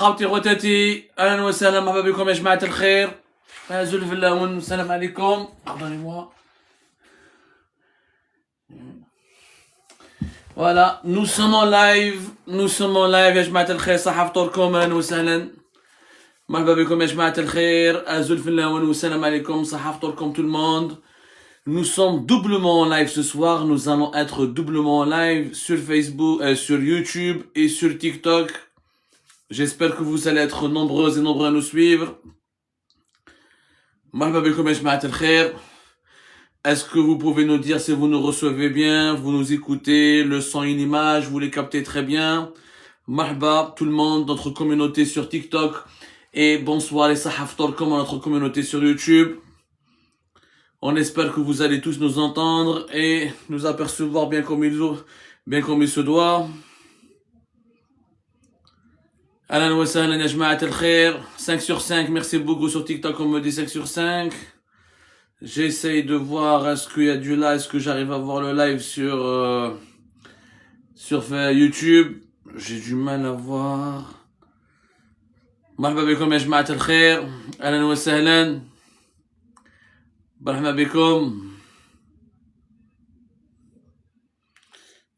خوتي خواتاتي اهلا وسهلا مرحبا بكم يا جماعه الخير. زلف اللون السلام عليكم. Pardonnez-moi. Voilà, nous sommes en live يا جماعه الخير. صحة فطوركم اهلا وسهلا مرحبا بكم يا جماعه الخير. زلف اللون والسلام عليكم. صحة فطوركم tout le monde. Nous sommes doublement en live ce soir. Nous allons être doublement en live sur Facebook, sur YouTube et sur TikTok. J'espère que vous allez être nombreux et nombreux à nous suivre. Marhaba bikoum ya jma'at al-khair. Est-ce que vous pouvez nous dire si vous nous recevez bien, vous nous écoutez, le son et l'image, vous les captez très bien? Marhaba tout le monde, notre communauté sur TikTok. Et bonsoir les sahaftor comme notre communauté sur YouTube. On espère que vous allez tous nous entendre et nous apercevoir bien comme il se doit. Alan wa sahlan ya jma'at al-khair. 5 sur 5, merci beaucoup sur TikTok, on me dit 5 sur 5. J'essaye de voir est-ce qu'il y a du live, est-ce que j'arrive à voir le live sur YouTube. J'ai du mal à voir. Marhaba bikoum ya jma'at al-khair. Alan wa sahlan. Marhaba bikoum.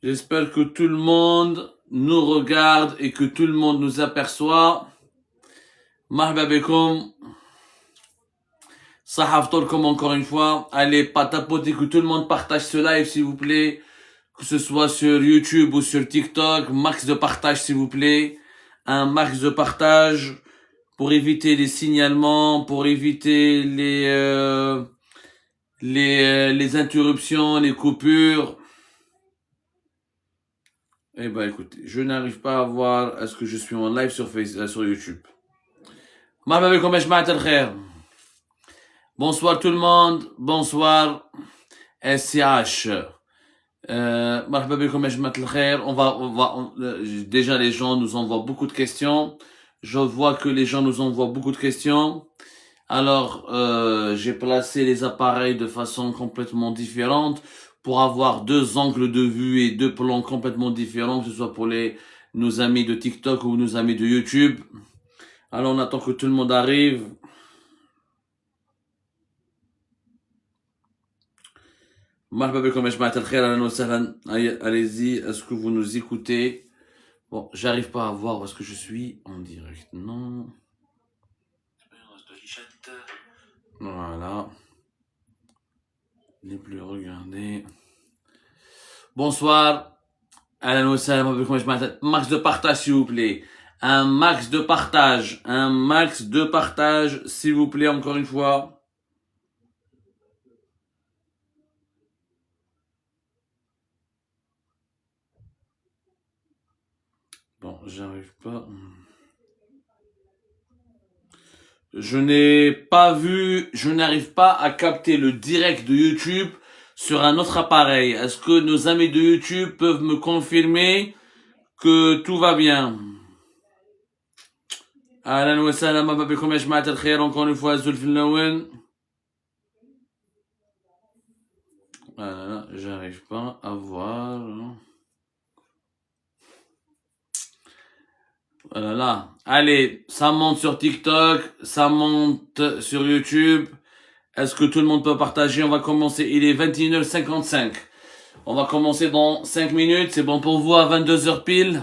J'espère que tout le monde nous regarde et que tout le monde nous aperçoit. Marhaba bikoum. Sahaf Tolkom encore une fois. Allez, tapoter, que tout le monde partage ce live s'il vous plaît. Que ce soit sur YouTube ou sur TikTok. Max de partage s'il vous plaît. Un max de partage pour éviter les signalements, pour éviter les interruptions, les coupures. Eh ben écoutez, je n'arrive pas à voir est-ce que je suis en live sur YouTube. Marhaba bikoum ya jma'at al-khair. Bonsoir tout le monde, bonsoir SCH. Marhaba bikoum ya jma'at al-khair. Déjà les gens nous envoient beaucoup de questions. Je vois que les gens nous envoient beaucoup de questions. Alors j'ai placé les appareils de façon complètement différente pour avoir deux angles de vue et deux plans complètement différents, que ce soit pour nos amis de TikTok ou nos amis de YouTube. Alors on attend que tout le monde arrive. Marhaba bikoum ya jma'at al-khair, ahlan wa sahlan. Allez-y, est-ce que vous nous écoutez? Bon, j'arrive pas à voir où est-ce que je suis en direct. Non. Voilà. Les plus regardés. Bonsoir. Ahlan wa sahlan, max de partage s'il vous plaît. Un max de partage. Un max de partage s'il vous plaît encore une fois. Bon, j'arrive pas. Je n'arrive pas à capter le direct de YouTube sur un autre appareil. Est-ce que nos amis de YouTube peuvent me confirmer que tout va bien? Ahlan wa sahlan, marhaba bikoum ya jma'at al-khair, encore une fois, Zulf al-Lawen. Voilà, j'arrive pas à voir. Voilà. Allez, ça monte sur TikTok, ça monte sur YouTube. Est-ce que tout le monde peut partager? On va commencer, il est 21h55. On va commencer dans 5 minutes, c'est bon pour vous à 22h pile?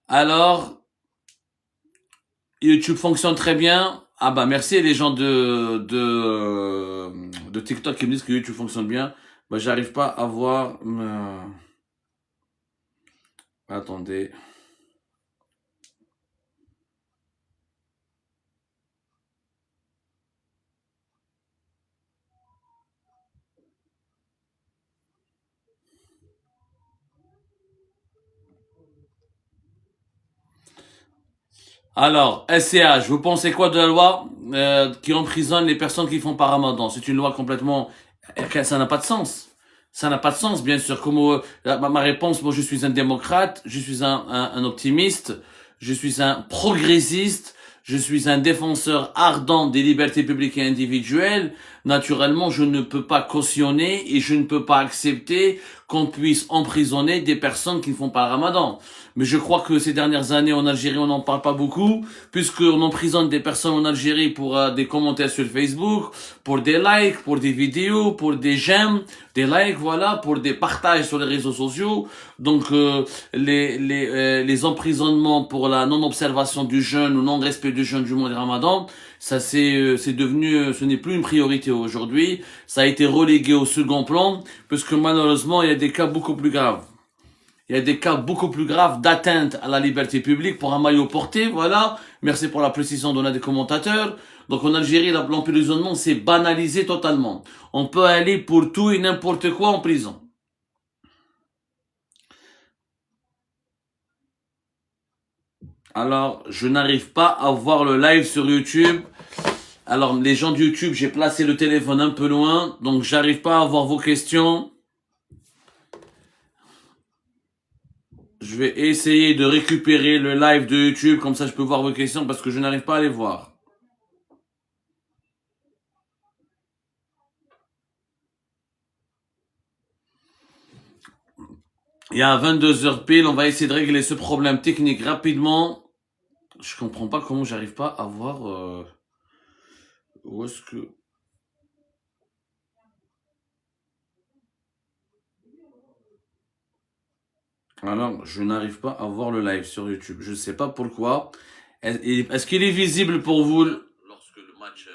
Alors, YouTube fonctionne très bien. Ah bah merci les gens de TikTok qui me disent que YouTube fonctionne bien. Bah j'arrive pas à voir. Attendez. Alors, SCH, vous pensez quoi de la loi qui emprisonne les personnes qui font pas Ramadan? C'est une loi complètement... Ça n'a pas de sens. Ça n'a pas de sens, bien sûr. Comme ma réponse, moi je suis un démocrate, je suis un optimiste, je suis un progressiste, je suis un défenseur ardent des libertés publiques et individuelles. naturellement, je ne peux pas cautionner et je ne peux pas accepter qu'on puisse emprisonner des personnes qui ne font pas le ramadan. Mais je crois que ces dernières années en Algérie, on n'en parle pas beaucoup, puisqu'on emprisonne des personnes en Algérie pour des commentaires sur Facebook, pour des likes, pour des vidéos, pour des j'aime, des likes, voilà, pour des partages sur les réseaux sociaux. Donc les emprisonnements pour la non-observation du jeûne ou non-respect du jeûne du mois de Ramadan, ça c'est devenu, ce n'est plus une priorité aujourd'hui. Ça a été relégué au second plan, parce que malheureusement, il y a des cas beaucoup plus graves. Il y a des cas beaucoup plus graves d'atteinte à la liberté publique pour un maillot porté, voilà. Merci pour la précision donnée des commentateurs. Donc en Algérie, l'emprisonnement s'est banalisé totalement. On peut aller pour tout et n'importe quoi en prison. Alors, je n'arrive pas à voir le live sur YouTube. Alors, les gens de YouTube, j'ai placé le téléphone un peu loin, donc j'arrive pas à voir vos questions. Je vais essayer de récupérer le live de YouTube, comme ça je peux voir vos questions, parce que je n'arrive pas à les voir. Il y a 22h pile, on va essayer de régler ce problème technique rapidement. Je comprends pas comment j'arrive pas à voir... où est-ce que... Alors, je n'arrive pas à voir le live sur YouTube. Je ne sais pas pourquoi. Est-ce qu'il est visible pour vous lorsque le match...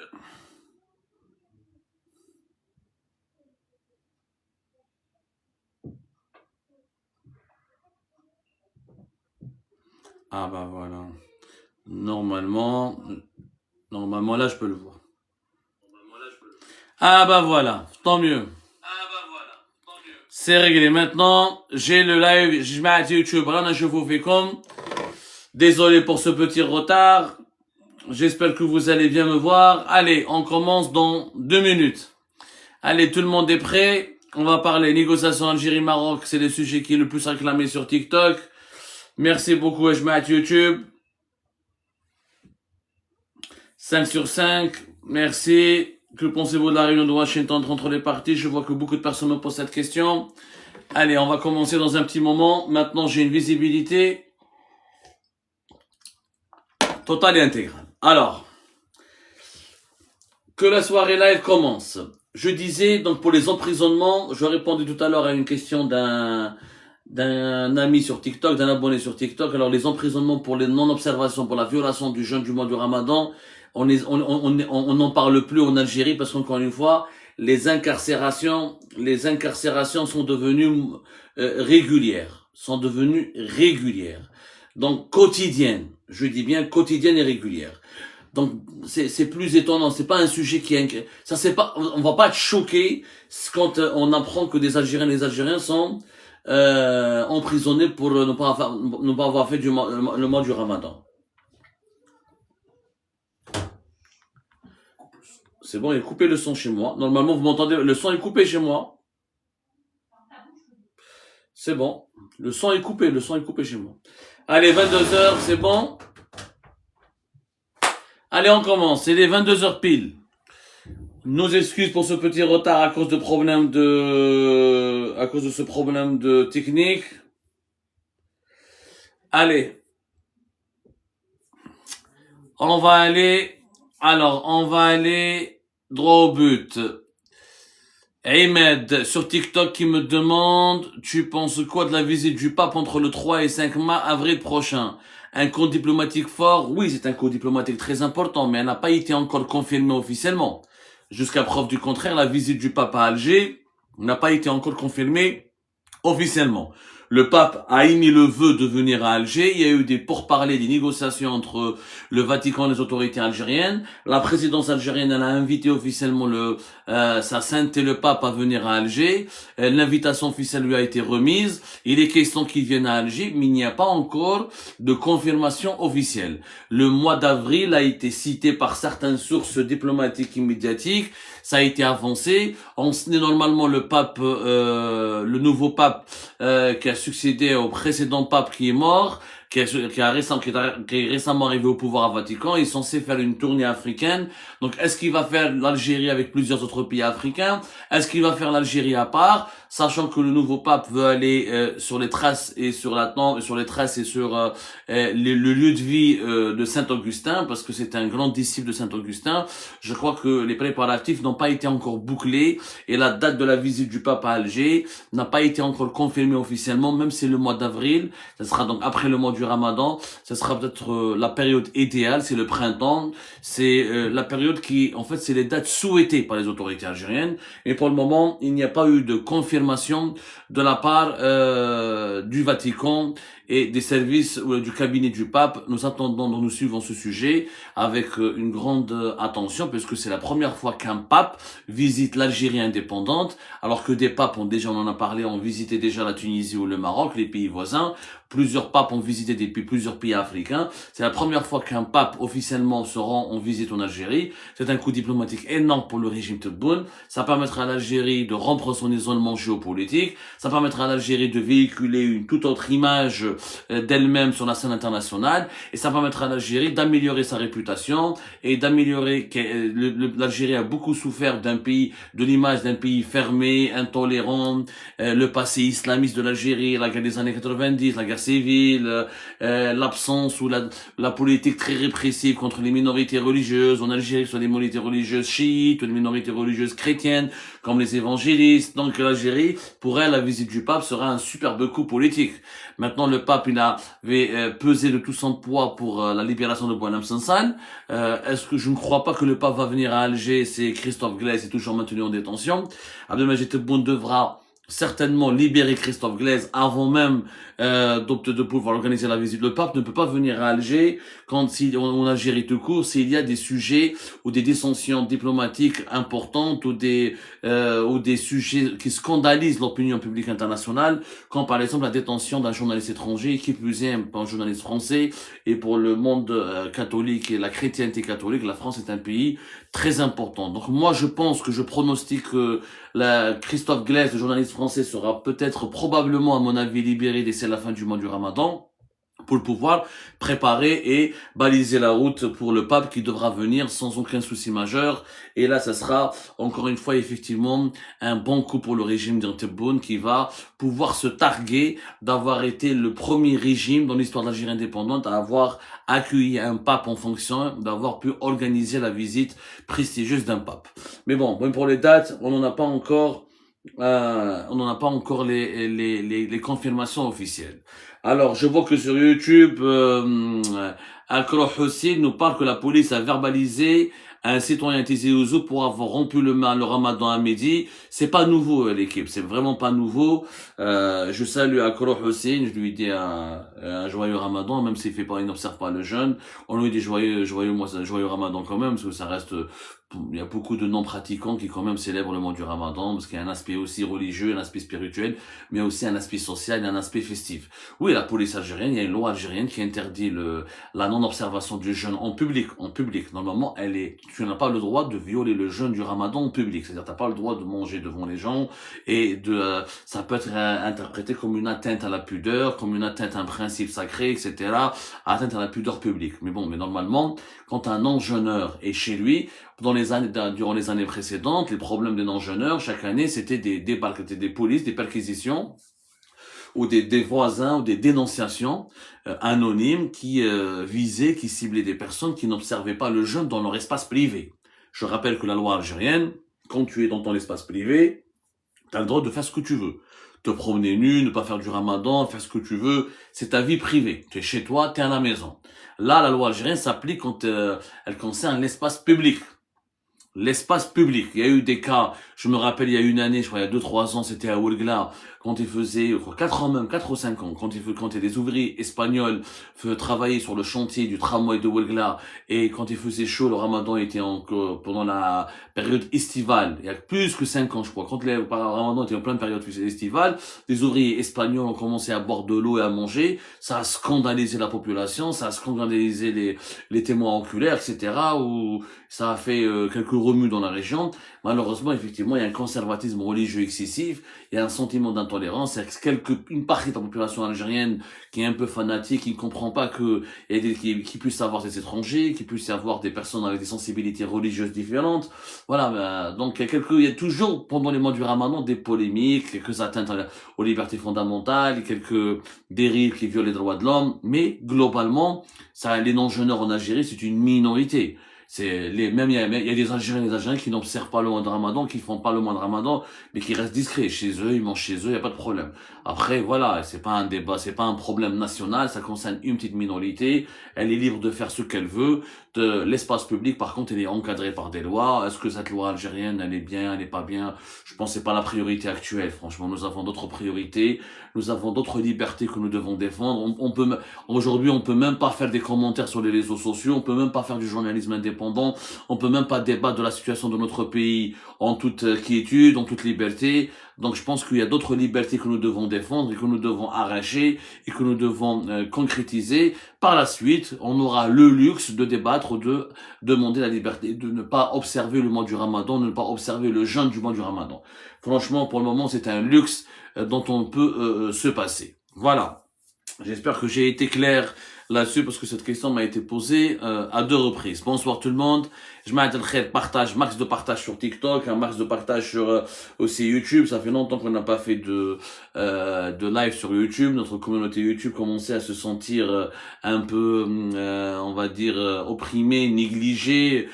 Ah bah voilà. Normalement là je peux le voir. Ah bah voilà, tant mieux. C'est réglé. Maintenant, j'ai le live, je mets à YouTube. Voilà, je vous fais comme. Désolé pour ce petit retard. J'espère que vous allez bien me voir. Allez, on commence dans 2 minutes. Allez, tout le monde est prêt. On va parler négociation Algérie-Maroc. C'est le sujet qui est le plus réclamé sur TikTok. Merci beaucoup, je mets à YouTube. 5 sur 5. Merci. Que pensez-vous de la réunion de Washington entre les partis? Je vois que beaucoup de personnes me posent cette question. Allez, on va commencer dans un petit moment. Maintenant, j'ai une visibilité totale et intégrale. Alors, que la soirée live commence. Je disais, donc pour les emprisonnements, je répondais tout à l'heure à une question d'un ami sur TikTok, d'un abonné sur TikTok. Alors, les emprisonnements pour les non-observations, pour la violation du jeûne du mois du Ramadan, on n'en parle plus en Algérie parce qu'encore une fois, les incarcérations sont devenues régulières, donc quotidiennes. Je dis bien quotidiennes et régulières. Donc c'est plus étonnant, c'est pas un sujet qui est ça c'est pas, on va pas être choqué quand on apprend que des Algériens et des Algériens sont emprisonnés pour ne pas avoir fait le mois du Ramadan. C'est bon, il est coupé le son chez moi. Normalement, vous m'entendez, le son est coupé chez moi. C'est bon. Le son est coupé chez moi. Allez, 22h, c'est bon. Allez, on commence. C'est les 22h pile. Nos excuses pour ce petit retard à cause de ce problème de technique. Allez. On va aller droit au but. Ahmed sur TikTok qui me demande, tu penses quoi de la visite du pape entre le 3 et 5 avril prochain? Un code diplomatique fort? Oui, c'est un code diplomatique très important, mais elle n'a pas été encore confirmée officiellement. Jusqu'à preuve du contraire, la visite du pape à Alger n'a pas été encore confirmée officiellement. Le pape a émis le vœu de venir à Alger. Il y a eu des pourparlers, des négociations entre le Vatican et les autorités algériennes. La présidence algérienne elle a invité officiellement sa sainteté le pape à venir à Alger. L'invitation officielle lui a été remise. Il est question qu'il vienne à Alger, mais il n'y a pas encore de confirmation officielle. Le mois d'avril a été cité par certaines sources diplomatiques et médiatiques. Ça a été avancé. On est normalement le pape, le nouveau pape qui a succédé au précédent pape qui est mort, qui est récemment arrivé au pouvoir à Vatican, est censé faire une tournée africaine. Donc, est-ce qu'il va faire l'Algérie avec plusieurs autres pays africains? Est-ce qu'il va faire l'Algérie à part, sachant que le nouveau pape veut aller sur les traces et sur le lieu de vie de Saint-Augustin, parce que c'est un grand disciple de Saint-Augustin. Je crois que les préparatifs n'ont pas été encore bouclés et la date de la visite du pape à Alger n'a pas été encore confirmée officiellement, même si c'est le mois d'avril. Ça sera donc après le mois du Ramadan. Ça sera peut-être la période idéale, c'est le printemps. C'est la période qui, en fait, c'est les dates souhaitées par les autorités algériennes. Et pour le moment, il n'y a pas eu de confirmation de la part du Vatican et des services du cabinet du pape. Nous attendons, nous suivons ce sujet avec une grande attention, puisque c'est la première fois qu'un pape visite l'Algérie indépendante, alors que des papes ont déjà, on en a parlé, ont visité déjà la Tunisie ou le Maroc, les pays voisins. Plusieurs papes ont visité plusieurs pays africains. C'est la première fois qu'un pape officiellement se rend en visite en Algérie. C'est un coup diplomatique énorme pour le régime Tebboune. Ça permettra à l'Algérie de rompre son isolement géopolitique. Ça permettra à l'Algérie de véhiculer une toute autre image d'elle-même sur la scène internationale. Et ça permettra à l'Algérie d'améliorer sa réputation et d'améliorer l'Algérie a beaucoup souffert de l'image d'un pays fermé, intolérant, le passé islamiste de l'Algérie, la guerre des années 90, la guerre civile, l'absence ou la politique très répressive contre les minorités religieuses en Algérie, soit les minorités religieuses chiites ou les minorités religieuses chrétiennes comme les évangélistes. Donc l'Algérie, pour elle, la visite du pape sera un superbe coup politique. Maintenant, le pape, il avait pesé de tout son poids pour la libération de Boualem Sansal. Est-ce que je ne crois pas que le pape va venir à Alger? C'est Christophe Glaise est toujours maintenu en détention. Abdelmajid Tebboune devra certainement libérer Christophe Glaise avant même de pouvoir organiser la visite. Le pape ne peut pas venir à Alger en Algérie tout court s'il y a des sujets ou des dissensions diplomatiques importantes ou des sujets qui scandalisent l'opinion publique internationale, comme par exemple la détention d'un journaliste étranger, qui plus est un journaliste français. Et pour le monde catholique et la chrétienté catholique, la France est un pays très important. Donc moi je pronostique que Christophe Glaise, le journaliste français, sera peut-être probablement à mon avis libéré d'ici la fin du mois du Ramadan, pour pouvoir préparer et baliser la route pour le pape qui devra venir sans aucun souci majeur. Et là, ça sera encore une fois effectivement un bon coup pour le régime de Tebboune, qui va pouvoir se targuer d'avoir été le premier régime dans l'histoire de l'Algérie indépendante à avoir accueilli un pape en fonction, d'avoir pu organiser la visite prestigieuse d'un pape. Mais bon, même pour les dates, on n'en a pas encore les confirmations officielles. Alors, je vois que sur YouTube, Akro Hossein nous parle que la police a verbalisé un citoyen Tizi Ouzou pour avoir rompu le ramadan à midi. C'est pas nouveau, l'équipe, c'est vraiment pas nouveau. Je salue Akro Hossein, je lui dis un joyeux ramadan, même s'il n'observe pas le jeûne. On lui dit joyeux ramadan quand même, parce que ça reste... Il y a beaucoup de non-pratiquants qui quand même célèbrent le mois du Ramadan, parce qu'il y a un aspect aussi religieux, un aspect spirituel, mais aussi un aspect social et un aspect festif. Oui, la police algérienne, il y a une loi algérienne qui interdit la non-observation du jeûne en public. Normalement, tu n'as pas le droit de violer le jeûne du Ramadan en public. C'est-à-dire, tu n'as pas le droit de manger devant les gens et ça peut être interprété comme une atteinte à la pudeur, comme une atteinte à un principe sacré, etc. Atteinte à la pudeur publique. Mais normalement, quand un non-jeûneur est chez lui, durant les années précédentes, les problèmes des non-jeûneurs, chaque année, c'était des polices, des perquisitions, ou des voisins, ou des dénonciations anonymes qui ciblaient des personnes qui n'observaient pas le jeûne dans leur espace privé. Je rappelle que la loi algérienne, quand tu es dans ton espace privé, tu as le droit de faire ce que tu veux. Te promener nu, ne pas faire du ramadan, faire ce que tu veux, c'est ta vie privée. Tu es chez toi, tu es à la maison. Là, la loi algérienne s'applique quand elle concerne l'espace public. L'espace public. Il y a eu des cas, je me rappelle, il y a une année, je crois, il y a 2-3 ans, c'était à Ouelgla, quand il faisait, 4 ou 5 ans, quand il y a des ouvriers espagnols travailler sur le chantier du tramway de Ouelgla, et quand il faisait chaud, le ramadan était pendant la période estivale, il y a plus que 5 ans, je crois, quand le ramadan était en pleine période estivale, des ouvriers espagnols ont commencé à boire de l'eau et à manger, ça a scandalisé la population, ça a scandalisé les témoins oculaires, etc., où ça a fait quelques nous remue dans la région. Malheureusement, effectivement, il y a un conservatisme religieux excessif, il y a un sentiment d'intolérance, il y a une partie de la population algérienne qui est un peu fanatique, qui ne comprend pas que qu'il puisse y avoir des étrangers, qu'il puisse y avoir des personnes avec des sensibilités religieuses différentes. Voilà, donc il y a toujours, pendant les mois du Ramadan, des polémiques, quelques atteintes aux libertés fondamentales, quelques dérives qui violent les droits de l'homme, mais globalement, les non-jeûneurs en Algérie, c'est une minorité. Même il y a des Algériens qui n'observent pas le mois de Ramadan, qui font pas le mois de Ramadan, mais qui restent discrets chez eux, ils mangent chez eux, il y a pas de problème. Après, voilà, c'est pas un débat, c'est pas un problème national, ça concerne une petite minorité, elle est libre de faire ce qu'elle veut. L'espace public, par contre, il est encadré par des lois. Est-ce que cette loi algérienne, elle est bien, elle est pas bien? Je pense que c'est pas la priorité actuelle, franchement. Nous avons d'autres priorités, nous avons d'autres libertés que nous devons défendre. Aujourd'hui, on peut même pas faire des commentaires sur les réseaux sociaux, on peut même pas faire du journalisme indépendant, on peut même pas débattre de la situation de notre pays en toute quiétude, en toute liberté. Donc je pense qu'il y a d'autres libertés que nous devons défendre et que nous devons arracher et que nous devons concrétiser. Par la suite, on aura le luxe de débattre, de demander la liberté, de ne pas observer le mois du Ramadan, de ne pas observer le jeûne du mois du Ramadan. Franchement, pour le moment, c'est un luxe dont on peut se passer. Voilà. J'espère que j'ai été clair là-dessus parce que cette question m'a été posée à 2 reprises. Bonsoir tout le monde. Je m'attends partage, max de partage sur TikTok, un max de partage sur aussi YouTube. Ça fait longtemps qu'on n'a pas fait de live sur YouTube. Notre communauté YouTube commençait à se sentir un peu, on va dire, opprimée, négligée.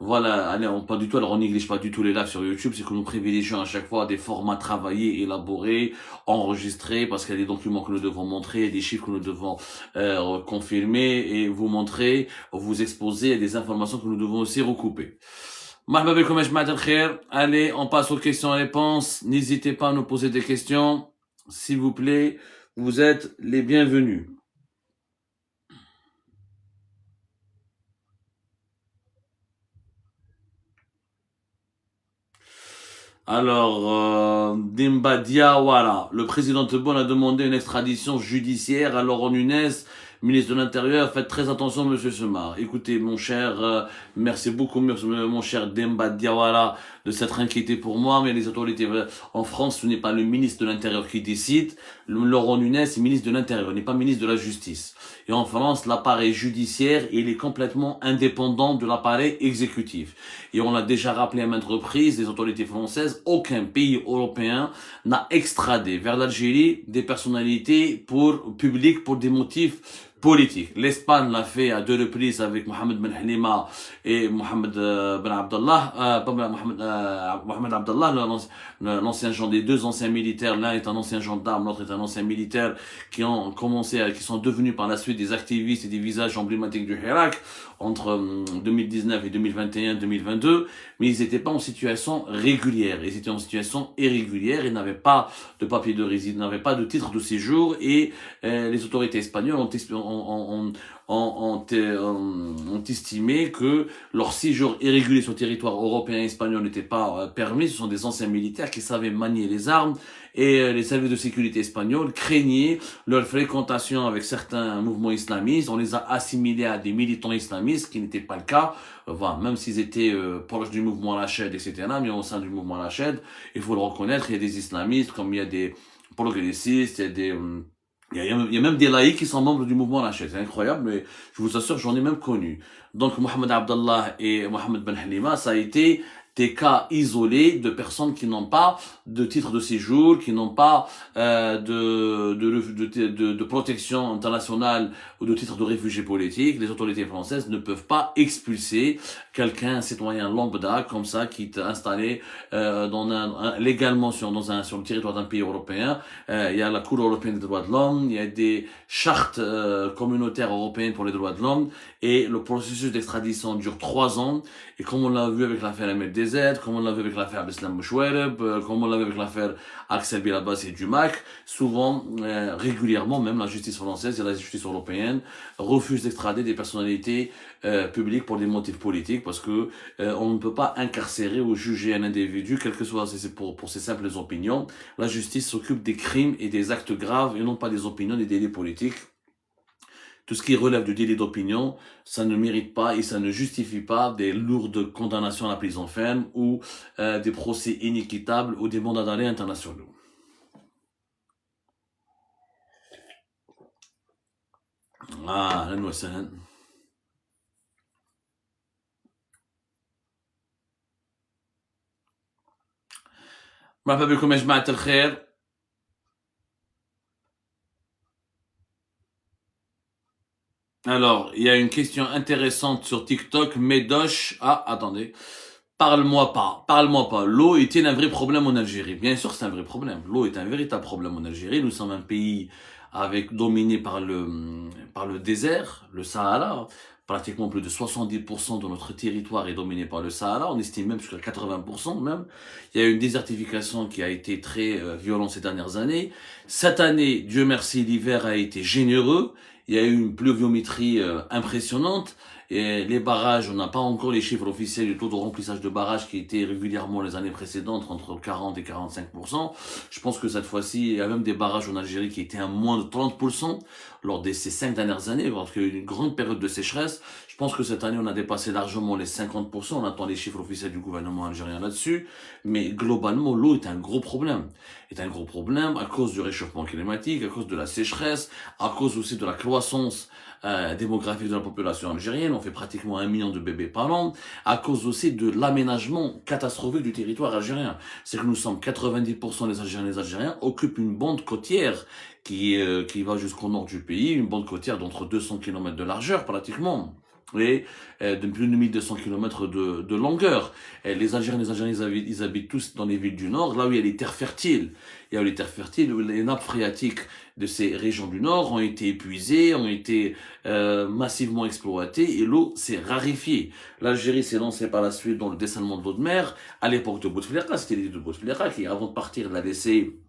Voilà, allez, pas du tout, alors on néglige pas du tout les lives sur YouTube, c'est que nous privilégions à chaque fois des formats travaillés, élaborés, enregistrés, parce qu'il y a des documents que nous devons montrer, des chiffres que nous devons confirmer et vous montrer, vous exposer à des informations que nous devons aussi recouper. Allez, on passe aux questions-réponses. N'hésitez pas à nous poser des questions, s'il vous plaît, vous êtes les bienvenus. Alors, Demba Diawara, le président Tebboune a demandé une extradition judiciaire à Laurent Nunez, ministre de l'Intérieur. Faites très attention, monsieur Semar. Écoutez, mon cher, merci beaucoup, mon cher Demba Diawara, de s'être inquiété pour moi, mais les autorités en France, ce n'est pas le ministre de l'Intérieur qui décide. Laurent Nunez est ministre de l'Intérieur, il n'est pas ministre de la Justice. Et en France, l'appareil judiciaire, il est complètement indépendant de l'appareil exécutif. Et on l'a déjà rappelé à maintes reprises, les autorités françaises, aucun pays européen n'a extradé vers l'Algérie des personnalités publiques pour des motifs politique. L'Espagne l'a fait à 2 reprises avec Mohamed Ben Halima et Mohamed Ben Abdallah, Mohamed Abdallah, l'ancien gendarme, des 2 anciens militaires. L'un est un ancien gendarme, l'autre est un ancien militaire qui sont devenus par la suite des activistes et des visages emblématiques du Hirak entre 2019 et 2021-2022, mais ils n'étaient pas en situation régulière, ils étaient en situation irrégulière, ils n'avaient pas de papier de résidence, ils n'avaient pas de titre de séjour et les autorités espagnoles ont estimé que leur séjour irrégulier sur le territoire européen et espagnol n'était pas permis. Ce sont des anciens militaires qui savaient manier les armes et les services de sécurité espagnols craignaient leur fréquentation avec certains mouvements islamistes. On les a assimilés à des militants islamistes, ce qui n'était pas le cas. Voilà, même s'ils étaient proches du mouvement Lached, etc., mais au sein du mouvement Lached, il faut le reconnaître, il y a des islamistes, comme il y a des progressistes, il y a des... Il y a même des laïcs qui sont membres du mouvement Lached. C'est incroyable, mais je vous assure, j'en ai même connu. Donc, Mohamed Abdallah et Mohamed Ben Halima, ça a été des cas isolés de personnes qui n'ont pas de titre de séjour, qui n'ont pas de protection internationale ou de titre de réfugié politique. Les autorités françaises ne peuvent pas expulser quelqu'un, un citoyen lambda comme ça, qui est installé légalement sur le territoire d'un pays européen. Il y a la Cour européenne des droits de l'homme, il y a des chartes communautaires européennes pour les droits de l'homme, et le processus d'extradition dure 3 ans. Et comme on l'a vu avec l'affaire Ahmed DZ, comme on l'a vu avec l'affaire Abdeslam Mouchouereb, comme on l'a vu avec l'affaire Axel Bilabas et Dumac, souvent, régulièrement, même la justice française et la justice européenne refusent d'extrader des personnalités publiques pour des motifs politiques, parce que on ne peut pas incarcérer ou juger un individu, quel que soit pour ses simples opinions. La justice s'occupe des crimes et des actes graves et non pas des opinions et des délits politiques. tout ce qui relève du délit d'opinion, ça ne mérite pas et ça ne justifie pas des lourdes condamnations à la prison ferme ou des procès inéquitables ou des mandats d'arrêt internationaux. Ah, أهلا وسهلا. مرحبا بكم يا جماعة الخير. Alors, il y a une question intéressante sur TikTok. Medosh, ah, attendez. Parle-moi pas. L'eau est-il un vrai problème en Algérie? Bien sûr, c'est un vrai problème. L'eau est un véritable problème en Algérie. Nous sommes un pays dominé par le désert, le Sahara. Pratiquement plus de 70% de notre territoire est dominé par le Sahara. On estime même jusqu'à 80% même. Il y a eu une désertification qui a été très violente ces dernières années. Cette année, Dieu merci, l'hiver a été généreux. Il y a eu une pluviométrie impressionnante. Et les barrages, on n'a pas encore les chiffres officiels du taux de remplissage de barrages qui était régulièrement les années précédentes entre 40 et 45%. Je pense que cette fois-ci, il y a même des barrages en Algérie qui étaient à moins de 30% lors de ces 5 dernières années, parce qu'il y a eu une grande période de sécheresse. Je pense que cette année, on a dépassé largement les 50%. On attend les chiffres officiels du gouvernement algérien là-dessus. Mais globalement, l'eau est un gros problème. Est un gros problème à cause du réchauffement climatique, à cause de la sécheresse, à cause aussi de la croissance démographique de la population algérienne. On fait pratiquement 1 million de bébés par an, à cause aussi de l'aménagement catastrophique du territoire algérien. C'est que nous sommes 90% des Algériens occupent une bande côtière qui va jusqu'au nord du pays, une bande côtière d'entre 200 km de largeur pratiquement. Et de plus de 1200 km de longueur. Et les Algériens, ils habitent tous dans les villes du Nord, là où il y a les terres fertiles. Il y a les terres fertiles, où les nappes phréatiques de ces régions du Nord ont été épuisées, ont été massivement exploitées, et l'eau s'est raréfiée. L'Algérie s'est lancée par la suite dans le dessalement de l'eau de mer. À l'époque de Bouteflika, c'était l'île de Bouteflika qui, avant de partir, l'a laissé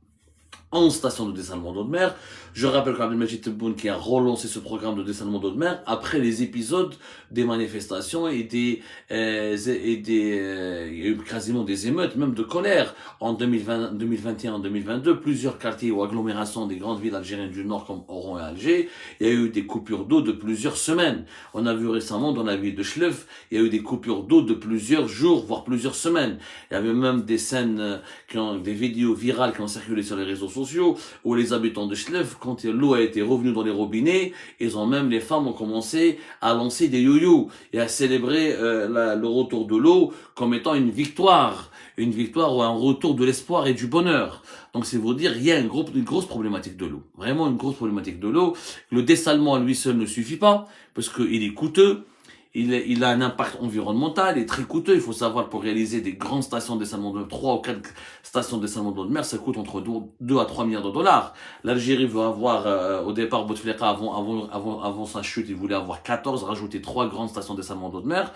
11 stations de dessalement d'eau de mer. Je rappelle qu'Abdelmajid Tebboune qui a relancé ce programme de dessalement d'eau de mer après les épisodes des manifestations et il y a eu quasiment des émeutes, même de colère en 2021, en 2022. Plusieurs quartiers ou agglomérations des grandes villes algériennes du Nord comme Oran et Alger, il y a eu des coupures d'eau de plusieurs semaines. On a vu récemment dans la ville de Chlef, il y a eu des coupures d'eau de plusieurs jours, voire plusieurs semaines. Il y avait même des scènes des vidéos virales qui ont circulé sur les réseaux sociaux, où les habitants de Chlef, quand l'eau a été revenue dans les robinets, les femmes ont commencé à lancer des yo-yo et à célébrer le retour de l'eau comme étant une victoire ou un retour de l'espoir et du bonheur. Donc c'est vous dire, il y a une grosse problématique de l'eau, vraiment une grosse problématique de l'eau. Le dessalement à lui seul ne suffit pas, parce qu'il est coûteux. Il a un impact environnemental, il est très coûteux. Il faut savoir, pour réaliser des grandes stations de dessalement de 3 ou 4 stations de dessalement d'eau de mer, ça coûte entre 2 à 3 milliards de dollars. L'Algérie veut avoir, au départ, Bouteflika, avant sa chute, il voulait avoir 14, rajouter 3 grandes stations de dessalement d'eau de mer.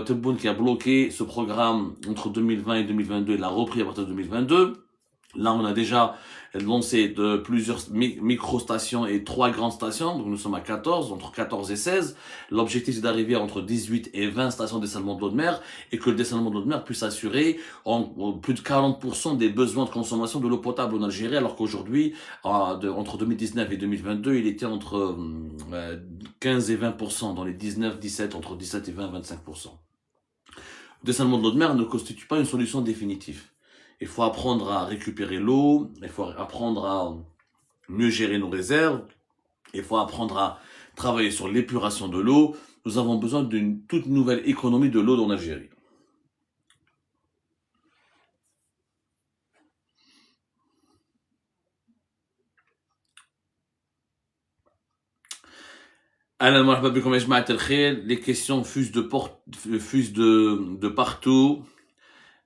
Tebboune qui a bloqué ce programme entre 2020 et 2022, il l'a repris à partir de 2022. Là, on a déjà lancé de plusieurs micro-stations et 3 grandes stations. Donc, nous sommes à 14, entre 14 et 16. L'objectif, c'est d'arriver à entre 18 et 20 stations de dessalement d'eau de mer et que le dessalement d'eau de mer puisse assurer plus de 40% des besoins de consommation de l'eau potable en Algérie, alors qu'aujourd'hui, entre 2019 et 2022, il était entre 15 et 20%, dans les 19, 17, entre 17 et 20, 25%. Le dessalement de l'eau de mer ne constitue pas une solution définitive. Il faut apprendre à récupérer l'eau, il faut apprendre à mieux gérer nos réserves, il faut apprendre à travailler sur l'épuration de l'eau. Nous avons besoin d'une toute nouvelle économie de l'eau en Algérie. Les questions fusent de partout.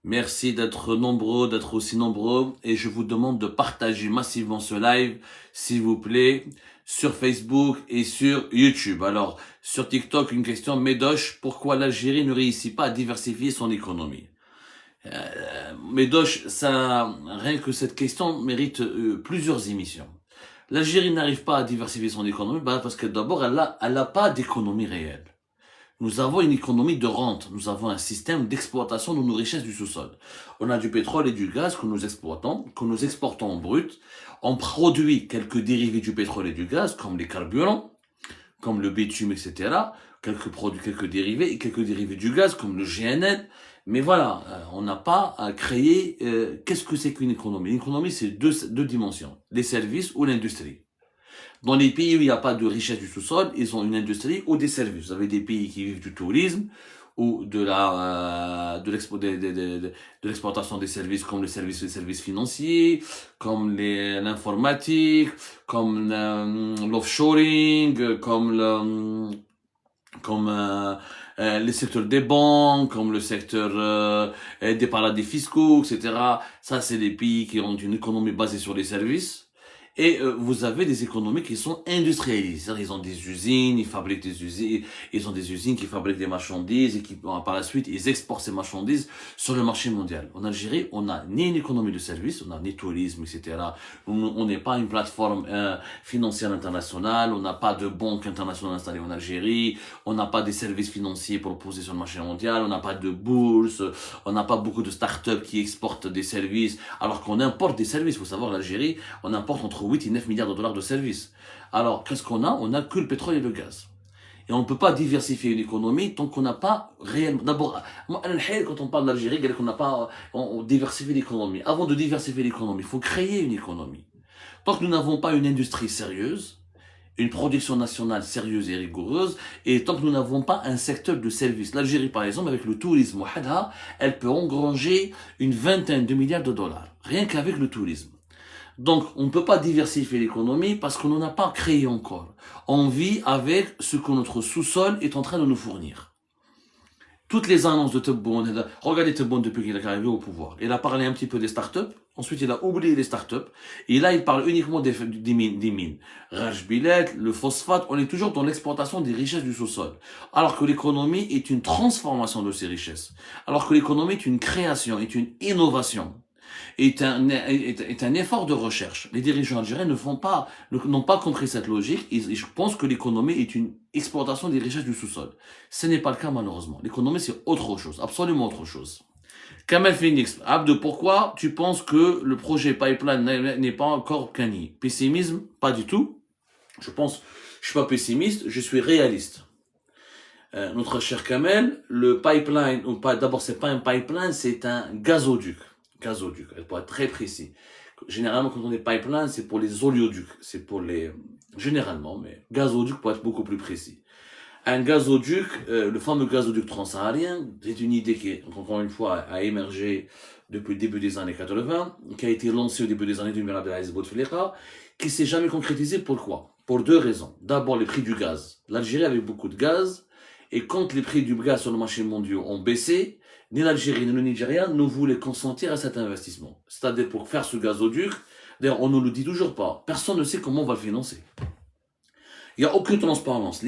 Merci d'être nombreux, d'être aussi nombreux, et je vous demande de partager massivement ce live, s'il vous plaît, sur Facebook et sur YouTube. Alors, sur TikTok, une question, Medosh, pourquoi l'Algérie ne réussit pas à diversifier son économie? Medosh, rien que cette question mérite plusieurs émissions. L'Algérie n'arrive pas à diversifier son économie parce que d'abord, elle a pas d'économie réelle. Nous avons une économie de rente. Nous avons un système d'exploitation de nos richesses du sous-sol. On a du pétrole et du gaz que nous exportons en brut. On produit quelques dérivés du pétrole et du gaz, comme les carburants, comme le bitume, etc. Quelques produits, quelques dérivés, et quelques dérivés du gaz, comme le GNL. Mais voilà, on n'a pas à créer... qu'est-ce que c'est qu'une économie? Une économie, c'est deux dimensions, les services ou l'industrie. Dans les pays où il n'y a pas de richesse du sous-sol, ils ont une industrie ou des services. Vous avez des pays qui vivent du tourisme ou de l'exportation des services comme les services financiers, comme l'informatique, comme l'offshoring, comme les secteurs des banques, comme le secteur des paradis fiscaux, etc. Ça, c'est des pays qui ont une économie basée sur les services. Et vous avez des économies qui sont industrialisées. C'est-à-dire, ils ont des usines, ils fabriquent des usines, ils ont des usines qui fabriquent des marchandises et qui, par la suite, ils exportent ces marchandises sur le marché mondial. En Algérie, on n'a ni une économie de service, on n'a ni tourisme, etc. On n'est pas une plateforme financière internationale, on n'a pas de banque internationale installée en Algérie, on n'a pas des services financiers proposés sur le marché mondial, on n'a pas de bourse, on n'a pas beaucoup de start-up qui exportent des services, alors qu'on importe des services. Il faut savoir, l'Algérie, on importe entre 8 et 9 milliards de dollars de services. Alors, qu'est-ce qu'on a? On a que le pétrole et le gaz. Et on ne peut pas diversifier une économie tant qu'on n'a pas réellement... D'abord, quand on parle d'Algérie, on n'a pas... On diversifie l'économie. Avant de diversifier l'économie, il faut créer une économie. Tant que nous n'avons pas une industrie sérieuse, une production nationale sérieuse et rigoureuse, et tant que nous n'avons pas un secteur de services. L'Algérie, par exemple, avec le tourisme, elle peut engranger une vingtaine de milliards de dollars, rien qu'avec le tourisme. Donc, on ne peut pas diversifier l'économie parce qu'on n'en a pas créé encore. On vit avec ce que notre sous-sol est en train de nous fournir. Toutes les annonces de Tebboune, regardez Tebboune depuis qu'il est arrivé au pouvoir. Il a parlé un petit peu des startups, ensuite il a oublié les startups, et là il parle uniquement des mines. Rajbilet, le phosphate, on est toujours dans l'exportation des richesses du sous-sol. Alors que l'économie est une transformation de ces richesses. Alors que l'économie est une création, est une innovation. Est un effort de recherche. Les dirigeants algériens n'ont pas compris cette logique. Je pense que l'économie est une exportation des richesses du sous-sol. Ce n'est pas le cas malheureusement. L'économie c'est autre chose, absolument autre chose. Kamel Phoenix, Abde, pourquoi tu penses que le projet pipeline n'est pas encore gagné? Pessimisme? Pas du tout. Je suis pas pessimiste, je suis réaliste. Notre cher Kamel, le pipeline, d'abord c'est pas un pipeline, c'est un gazoduc. Gazoduc, pour être très précis. Généralement, quand on dit pipeline, c'est pour les oléoducs. C'est pour les... Généralement, mais gazoduc pour être beaucoup plus précis. Un gazoduc, le fameux gazoduc transsaharien, c'est une idée qui, encore une fois, a émergé depuis le début des années 80, qui a été lancée au début des années 2000 par Abdelaziz Bouteflika, qui s'est jamais concrétisé. Pourquoi? Pour deux raisons. D'abord, les prix du gaz. L'Algérie avait beaucoup de gaz, et quand les prix du gaz sur le marché mondial ont baissé, ni l'Algérie ni le Nigeria ne voulaient consentir à cet investissement. C'est-à-dire pour faire ce gazoduc, d'ailleurs on ne le dit toujours pas, personne ne sait comment on va le financer. Il n'y a aucune transparence.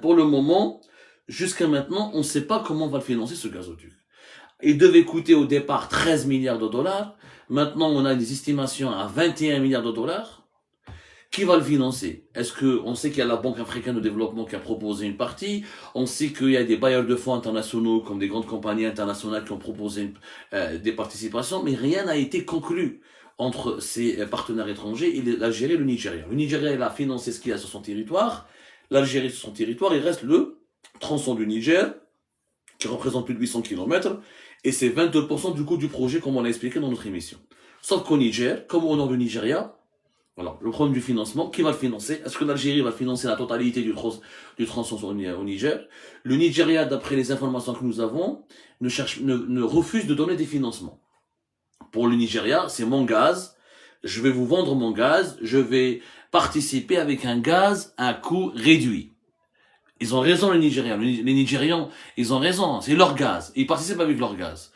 Pour le moment, jusqu'à maintenant, on ne sait pas comment on va le financer ce gazoduc. Il devait coûter au départ 13 milliards de dollars, maintenant on a des estimations à 21 milliards de dollars. Qui va le financer? On sait qu'il y a la Banque africaine de développement qui a proposé une partie, on sait qu'il y a des bailleurs de fonds internationaux comme des grandes compagnies internationales qui ont proposé des participations, mais rien n'a été conclu entre ces partenaires étrangers et l'Algérie et le Nigeria. Le Nigeria, il a financé ce qu'il a sur son territoire, l'Algérie sur son territoire, il reste le tronçon du Niger, qui représente plus de 800 km, et c'est 22% du coût du projet, comme on l'a expliqué dans notre émission. Sauf qu'au Niger, comme au nord du Nigeria, voilà, le problème du financement, qui va le financer? Est-ce que l'Algérie va financer la totalité du tronçon au Niger? Le Nigeria, d'après les informations que nous avons, ne refuse de donner des financements. Pour le Nigeria, c'est mon gaz, je vais vous vendre mon gaz, je vais participer avec un gaz à coût réduit. Ils ont raison les Nigériens, les Nigérians, ils ont raison, c'est leur gaz, ils participent avec leur gaz.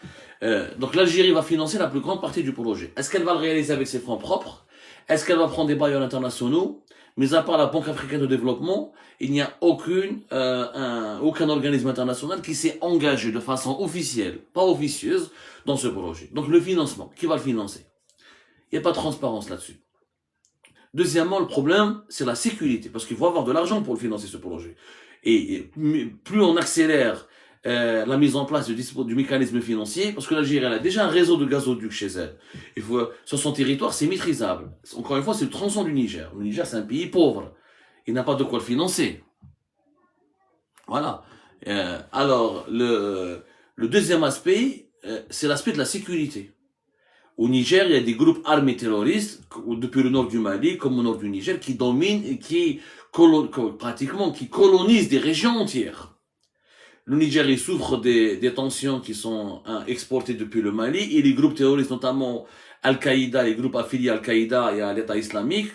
Donc l'Algérie va financer la plus grande partie du projet. Est-ce qu'elle va le réaliser avec ses fonds propres? Est-ce qu'elle va prendre des bailleurs internationaux? Mais à part la Banque africaine de développement, il n'y a aucun organisme international qui s'est engagé de façon officielle, pas officieuse, dans ce projet. Donc le financement, qui va le financer? Il n'y a pas de transparence là-dessus. Deuxièmement, le problème, c'est la sécurité, parce qu'il faut avoir de l'argent pour financer ce projet. Et plus on accélère la mise en place du mécanisme financier, parce que l'Algérie a déjà un réseau de gazoducs chez elle. Sur son territoire, c'est maîtrisable. Encore une fois, c'est le tronçon du Niger. Le Niger, c'est un pays pauvre. Il n'a pas de quoi le financer. Voilà. Alors, le deuxième aspect, c'est l'aspect de la sécurité. Au Niger, il y a des groupes armés terroristes, depuis le nord du Mali comme au nord du Niger, qui dominent et qui pratiquement qui colonisent des régions entières. Le Niger, il souffre des tensions qui sont exportées depuis le Mali, et les groupes terroristes, notamment Al-Qaïda, les groupes affiliés à Al-Qaïda et à l'État islamique,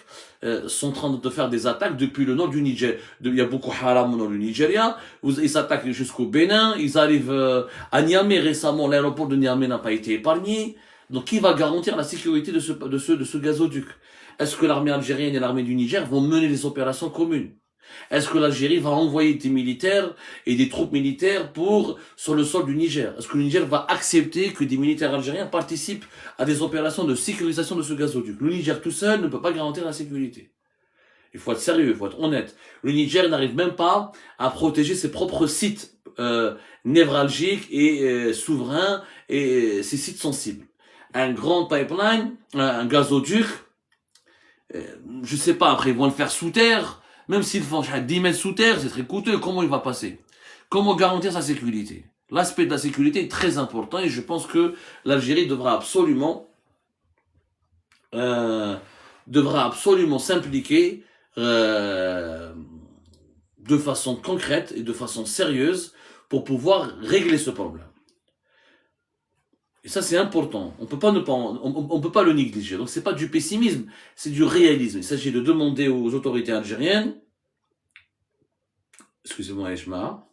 sont en train de faire des attaques depuis le nord du Niger. Il y a beaucoup Haram au nord du Nigeria, ils s'attaquent jusqu'au Bénin, ils arrivent à Niamey récemment, l'aéroport de Niamey n'a pas été épargné. Donc qui va garantir la sécurité de ce gazoduc? Est-ce que l'armée algérienne et l'armée du Niger vont mener des opérations communes? Est-ce que l'Algérie va envoyer des militaires et des troupes militaires sur le sol du Niger? Est-ce que le Niger va accepter que des militaires algériens participent à des opérations de sécurisation de ce gazoduc? Le Niger tout seul ne peut pas garantir la sécurité. Il faut être sérieux, il faut être honnête. Le Niger n'arrive même pas à protéger ses propres sites névralgiques et souverains et ses sites sensibles. Un grand pipeline, un gazoduc, je sais pas, après ils vont le faire sous terre, même s'ils font 10 mètres sous terre, c'est très coûteux, comment il va passer? Comment garantir sa sécurité? L'aspect de la sécurité est très important et je pense que l'Algérie devra absolument s'impliquer de façon concrète et de façon sérieuse pour pouvoir régler ce problème. Et ça, c'est important. On peut pas le négliger. Donc, c'est pas du pessimisme, c'est du réalisme. Il s'agit de demander aux autorités algériennes, excusez-moi, Eshma,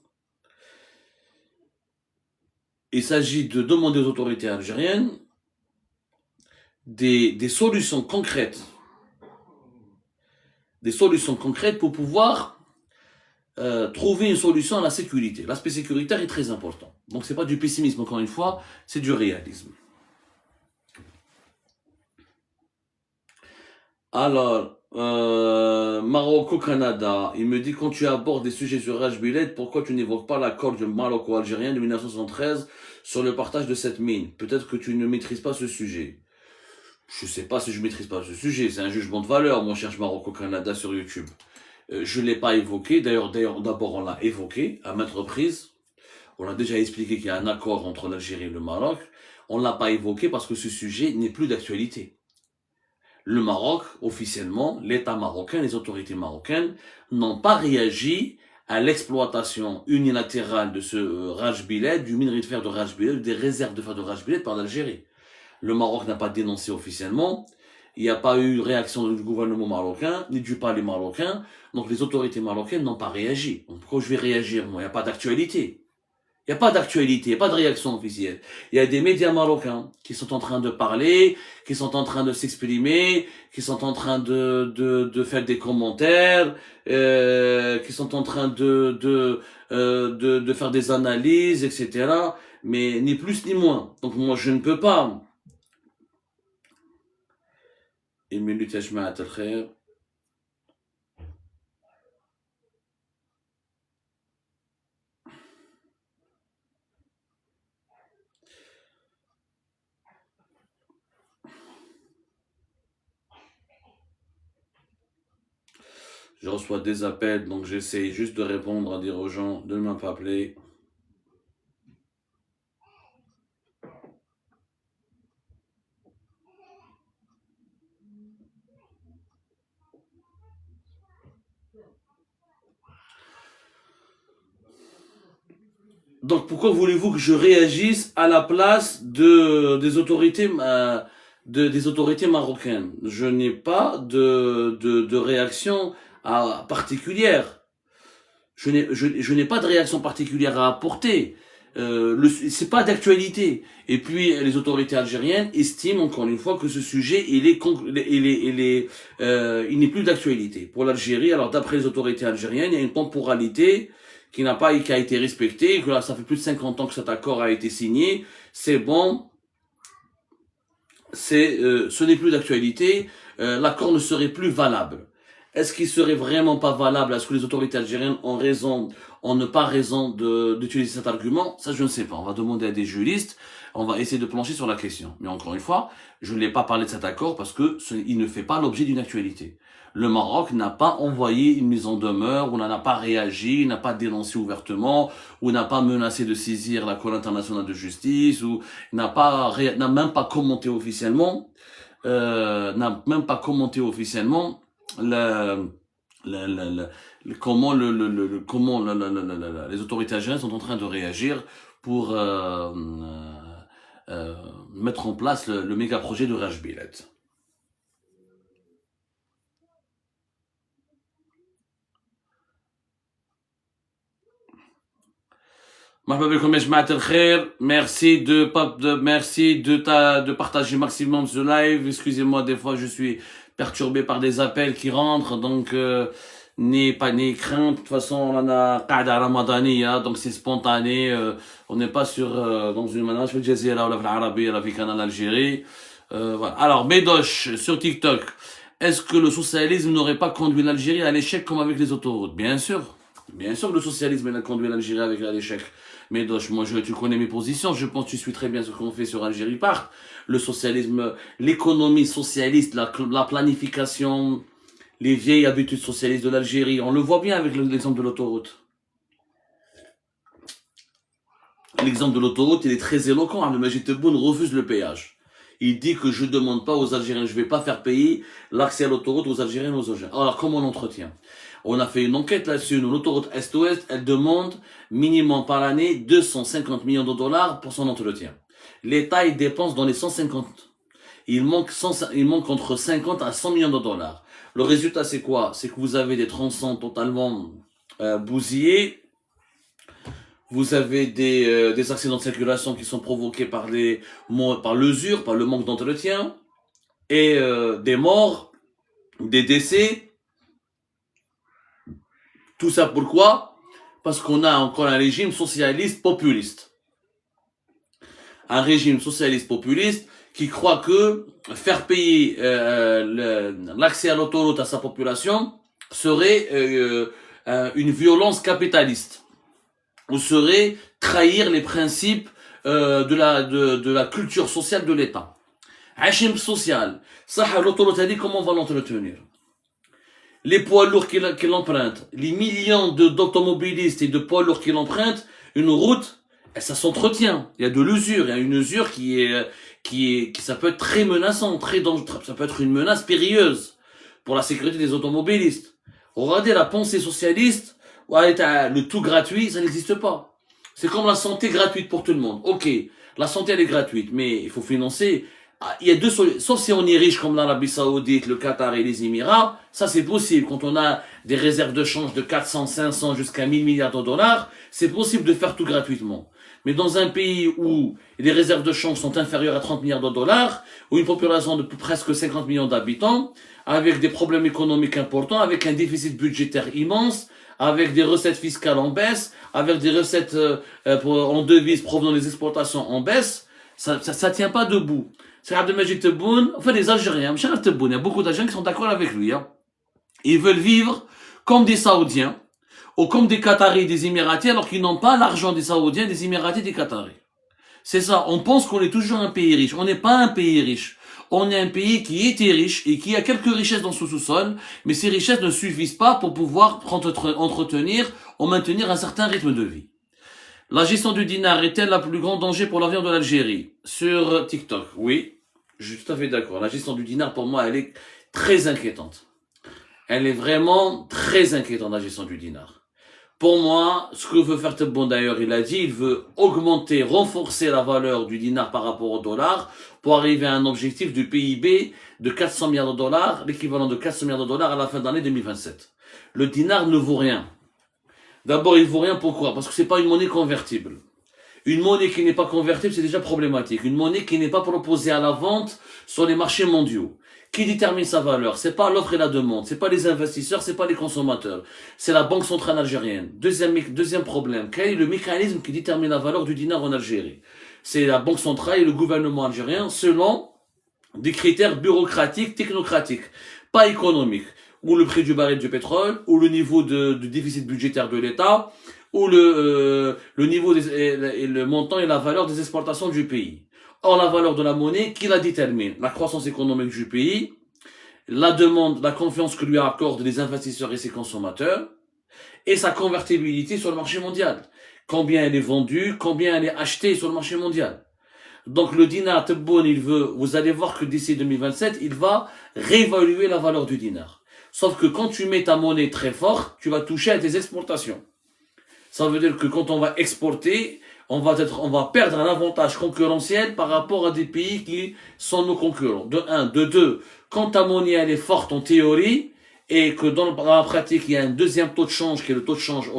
il s'agit de demander aux autorités algériennes des solutions concrètes. Des solutions concrètes pour pouvoir trouver une solution à la sécurité. L'aspect sécuritaire est très important. Donc c'est pas du pessimisme, encore une fois, c'est du réalisme. Alors, Maroc-Canada, il me dit, quand tu abordes des sujets sur Raj Billet, pourquoi tu n'évoques pas l'accord du Maroc-Algérien de 1973 sur le partage de cette mine? Peut-être que tu ne maîtrises pas ce sujet. Je sais pas si je maîtrise pas ce sujet, c'est un jugement de valeur. Moi, je cherche Maroc-Canada sur YouTube. Je l'ai pas évoqué, d'abord on l'a évoqué à maintes reprises. On a déjà expliqué qu'il y a un accord entre l'Algérie et le Maroc. On l'a pas évoqué parce que ce sujet n'est plus d'actualité. Le Maroc, officiellement, l'État marocain, les autorités marocaines n'ont pas réagi à l'exploitation unilatérale de ce Raj Billet, du minerai de fer de Raj Billet, des réserves de fer de Raj Billet par l'Algérie. Le Maroc n'a pas dénoncé officiellement. Il n'y a pas eu de réaction du gouvernement marocain, ni du palais marocain. Donc les autorités marocaines n'ont pas réagi. Donc pourquoi je vais réagir, moi? Il n'y a pas d'actualité. Il n'y a pas d'actualité, il n'y a pas de réaction officielle. Il y a des médias marocains qui sont en train de parler, qui sont en train de s'exprimer, qui sont en train de faire des commentaires, qui sont en train de faire des analyses, etc. Mais ni plus ni moins. Donc moi je ne peux pas. Une minute, je m'arrête. Je reçois des appels, donc j'essaie juste de répondre, à dire aux gens de ne pas appeler. Donc pourquoi voulez-vous que je réagisse à la place des autorités des autorités marocaines? Je n'ai pas de réaction particulière. Je n'ai pas de réaction particulière à apporter. C'est pas d'actualité. Et puis les autorités algériennes estiment encore une fois que ce sujet il n'est plus d'actualité pour l'Algérie. Alors d'après les autorités algériennes, il y a une temporalité qui a été respectée, que là, ça fait plus de 50 ans que cet accord a été signé. C'est bon. Ce n'est plus d'actualité. L'accord ne serait plus valable. Est-ce qu'il serait vraiment pas valable? Est-ce que les autorités algériennes ont ne pas raison d'utiliser cet argument? Ça, je ne sais pas. On va demander à des juristes. On va essayer de plancher sur la question. Mais encore une fois, je ne l'ai pas parlé de cet accord parce que il ne fait pas l'objet d'une actualité. le Maroc n'a pas envoyé une mise en demeure, ou n'a pas réagi, n'a pas dénoncé ouvertement, ou n'a pas menacé de saisir la Cour internationale de justice, ou n'a même pas commenté officiellement, comment les autorités algériennes sont en train de réagir pour mettre en place le méga projet de Raj Billet. Merci de partager maximum ce live. Excusez-moi, des fois je suis perturbé par des appels qui rentrent, donc ni crainte. De toute façon, on a qa'da ramadaniya, donc c'est spontané. On n'est pas sur dans une manage في الجزيرة ولا في العربية ولا في canal Algérie. Voilà. Alors, Medosh sur TikTok. Est-ce que le socialisme n'aurait pas conduit l'Algérie à l'échec comme avec les autoroutes? Bien sûr. Bien sûr que le socialisme a conduit l'Algérie avec l'échec. Medosh, moi tu connais mes positions, je pense que tu suis très bien ce qu'on fait sur Algérie Part. Le socialisme, l'économie socialiste, la planification, les vieilles habitudes socialistes de l'Algérie, on le voit bien avec l'exemple de l'autoroute. L'exemple de l'autoroute, il est très éloquent. Le Majid Tebboune refuse le péage. Il dit que je demande pas aux Algériens, je vais pas faire payer l'accès à l'autoroute aux Algériens et aux Algériens. Alors, comment on entretient? On a fait une enquête là-dessus. L'autoroute Est-Ouest, elle demande minimum par année 250 millions de dollars pour son entretien. L'État, il dépense dans les 150. Il manque entre 50 à 100 millions de dollars. Le résultat, c'est quoi? C'est que vous avez des tronçons totalement bousillés. Vous avez des accidents de circulation qui sont provoqués par l'usure, par le manque d'entretien, et des morts, des décès. Tout ça pourquoi? Parce qu'on a encore un régime socialiste populiste. Un régime socialiste populiste qui croit que faire payer l'accès à l'autoroute à sa population serait une violence capitaliste. Ou serait trahir les principes de la culture sociale de l'État. Hachim social. Ça, l'autoroute a dit comment on va l'entretenir. Les poids lourds qui l'empruntent, les millions d'automobilistes et de poids lourds qui l'empruntent, une route, ça s'entretient. Il y a de l'usure, il y a une usure qui ça peut être très menaçant, très dangereux, ça peut être une menace périlleuse pour la sécurité des automobilistes. Regardez la pensée socialiste. Le tout gratuit, ça n'existe pas. C'est comme la santé gratuite pour tout le monde. Ok, la santé elle est gratuite, mais il faut financer. Il y a deux solutions. Sauf si on est riche comme l'Arabie Saoudite, le Qatar et les Émirats, ça c'est possible. Quand on a des réserves de change de 400, 500 jusqu'à 1000 milliards de dollars, c'est possible de faire tout gratuitement. Mais dans un pays où les réserves de change sont inférieures à 30 milliards de dollars, où une population de presque 50 millions d'habitants, avec des problèmes économiques importants, avec un déficit budgétaire immense, avec des recettes fiscales en baisse, avec des recettes en devises provenant des exportations en baisse, ça tient pas debout. C'est Abdelmajid Tebboune, enfin les Algériens, Cheikh Tebboune, il y a beaucoup d'Algériens qui sont d'accord avec lui. Hein. Ils veulent vivre comme des Saoudiens, ou comme des Qataris, des Émiratis, alors qu'ils n'ont pas l'argent des Saoudiens, des Émiratis, des Qataris. C'est ça, on pense qu'on est toujours un pays riche. On n'est pas un pays riche. On est un pays qui était riche et qui a quelques richesses dans son sous-sol, mais ces richesses ne suffisent pas pour pouvoir entretenir ou maintenir un certain rythme de vie. La gestion du dinar est-elle la plus grande danger pour l'avenir de l'Algérie? Sur TikTok, oui, je suis tout à fait d'accord. La gestion du dinar, pour moi, elle est très inquiétante. Elle est vraiment très inquiétante, la gestion du dinar. Pour moi, ce que veut faire Tebboune d'ailleurs, il a dit, il veut augmenter, renforcer la valeur du dinar par rapport au dollar pour arriver à un objectif du PIB de 400 milliards de dollars, l'équivalent de 400 milliards de dollars à la fin de l'année 2027. Le dinar ne vaut rien. D'abord, il vaut rien, pourquoi? Parce que c'est pas une monnaie convertible. Une monnaie qui n'est pas convertible, c'est déjà problématique. Une monnaie qui n'est pas proposée à la vente sur les marchés mondiaux. Qui détermine sa valeur? C'est pas l'offre et la demande, c'est pas les investisseurs, c'est pas les consommateurs. C'est la Banque centrale algérienne. Deuxième problème, quel est le mécanisme qui détermine la valeur du dinar en Algérie? C'est la Banque centrale et le gouvernement algérien selon des critères bureaucratiques, technocratiques, pas économiques. Ou le prix du baril du pétrole, ou le niveau de déficit budgétaire de l'État, ou le niveau et le montant et la valeur des exportations du pays. Or, la valeur de la monnaie, qui la détermine? La croissance économique du pays, la demande, la confiance que lui accordent les investisseurs et ses consommateurs, et sa convertibilité sur le marché mondial. Combien elle est vendue, combien elle est achetée sur le marché mondial. Donc le dinar Tebboune, vous allez voir que d'ici 2027, il va réévaluer la valeur du dinar. Sauf que quand tu mets ta monnaie très forte, tu vas toucher à tes exportations. Ça veut dire que quand on va exporter, on va perdre un avantage concurrentiel par rapport à des pays qui sont nos concurrents. De un. De deux, quand ta monnaie elle est forte en théorie, et que dans la pratique, il y a un deuxième taux de change qui est le taux de change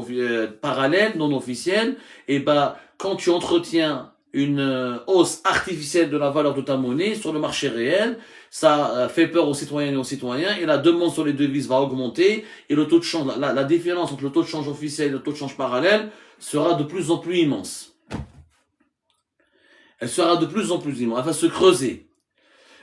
parallèle, non officiel, et ben, quand tu entretiens une hausse artificielle de la valeur de ta monnaie sur le marché réel, ça fait peur aux citoyennes et aux citoyens, et la demande sur les devises va augmenter, et le taux de change, la différence entre le taux de change officiel et le taux de change parallèle sera de plus en plus immense. Elle sera de plus en plus immense, elle va se creuser.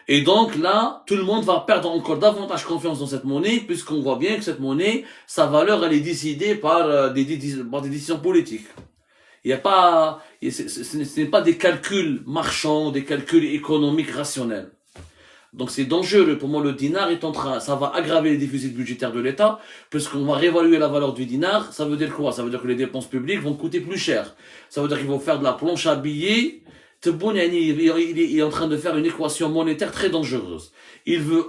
Et donc là, tout le monde va perdre encore davantage confiance dans cette monnaie, puisqu'on voit bien que cette monnaie, sa valeur, elle est décidée par des décisions politiques. Il n'y a pas, ce n'est pas des calculs marchands, des calculs économiques rationnels. Donc c'est dangereux. Pour moi, le dinar ça va aggraver les déficits budgétaires de l'État, puisqu'on va réévaluer la valeur du dinar. Ça veut dire quoi? Ça veut dire que les dépenses publiques vont coûter plus cher. Ça veut dire qu'ils vont faire de la planche à billets. Tebboune, il est en train de faire une équation monétaire très dangereuse. Il veut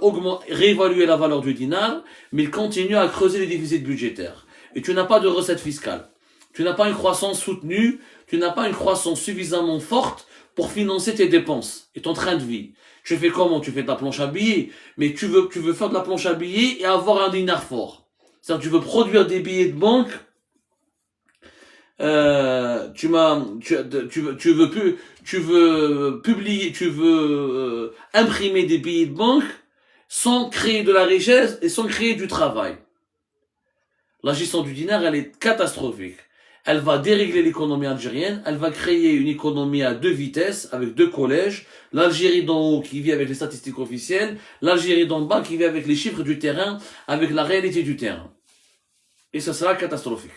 réévaluer la valeur du dinar, mais il continue à creuser les déficits budgétaires. Et tu n'as pas de recettes fiscales. Tu n'as pas une croissance soutenue, tu n'as pas une croissance suffisamment forte pour financer tes dépenses et ton train de vie. Tu fais comment? Tu fais de la planche à billets, mais tu veux faire de la planche à billets et avoir un dinar fort. C'est-à-dire tu veux produire des billets de banque, tu veux imprimer des billets de banque sans créer de la richesse et sans créer du travail. La gestion du dinar, elle est catastrophique. Elle va dérégler l'économie algérienne, elle va créer une économie à deux vitesses, avec deux collèges, l'Algérie d'en haut qui vit avec les statistiques officielles, l'Algérie d'en bas qui vit avec les chiffres du terrain, avec la réalité du terrain. Et ça sera catastrophique.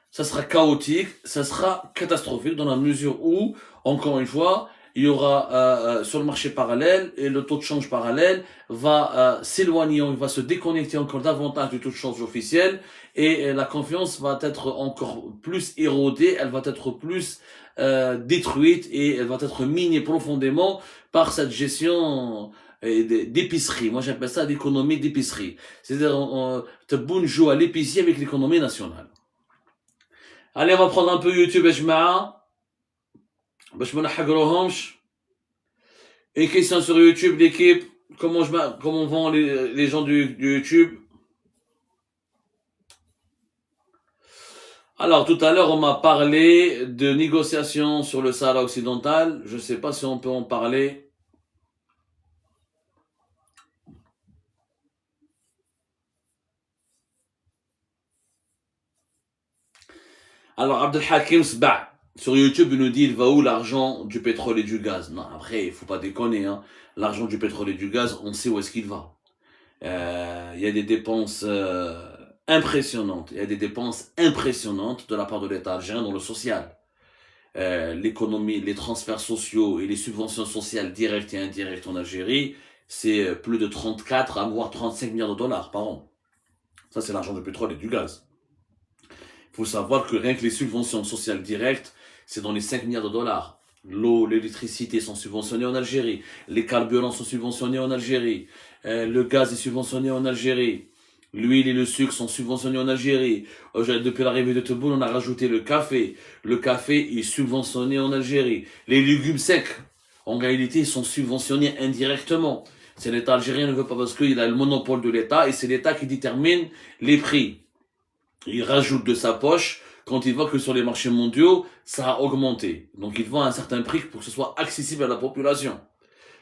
Ça sera chaotique, ça sera catastrophique dans la mesure où, encore une fois, il y aura sur le marché parallèle et le taux de change parallèle va s'éloigner, il va se déconnecter encore davantage du taux de change officiel et la confiance va être encore plus érodée, elle va être plus détruite et elle va être minée profondément par cette gestion d'épicerie. Moi j'appelle ça l'économie d'épicerie. C'est-à-dire Tebboune joue à l'épicier avec l'économie nationale. Allez, on va prendre un peu YouTube et باش ما نحقروهمش. Une question sur YouTube, l'équipe. Comment vont les gens du YouTube? Alors, tout à l'heure, on m'a parlé de négociations sur le Sahara occidental. Je ne sais pas si on peut en parler. Alors, Abdelhakim Sba, sur YouTube, il nous dit, il va où l'argent du pétrole et du gaz? Non, après, il faut pas déconner, hein. L'argent du pétrole et du gaz, on sait où est-ce qu'il va. Il y a des dépenses impressionnantes. Il y a des dépenses impressionnantes de la part de l'État algérien dans le social. L'économie, les transferts sociaux et les subventions sociales directes et indirectes en Algérie, c'est plus de 34 voire 35 milliards de dollars par an. Ça, c'est l'argent du pétrole et du gaz. Il faut savoir que rien que les subventions sociales directes, c'est dans les 5 milliards de dollars. L'eau, l'électricité sont subventionnés en Algérie. Les carburants sont subventionnés en Algérie. Le gaz est subventionné en Algérie. L'huile et le sucre sont subventionnés en Algérie. Depuis l'arrivée de Tebboune, on a rajouté le café. Le café est subventionné en Algérie. Les légumes secs, en réalité, sont subventionnés indirectement. C'est l'État algérien ne veut pas parce qu'il a le monopole de l'État et c'est l'État qui détermine les prix. Il rajoute de sa poche quand il voit que sur les marchés mondiaux, ça a augmenté. Donc il vend à un certain prix pour que ce soit accessible à la population.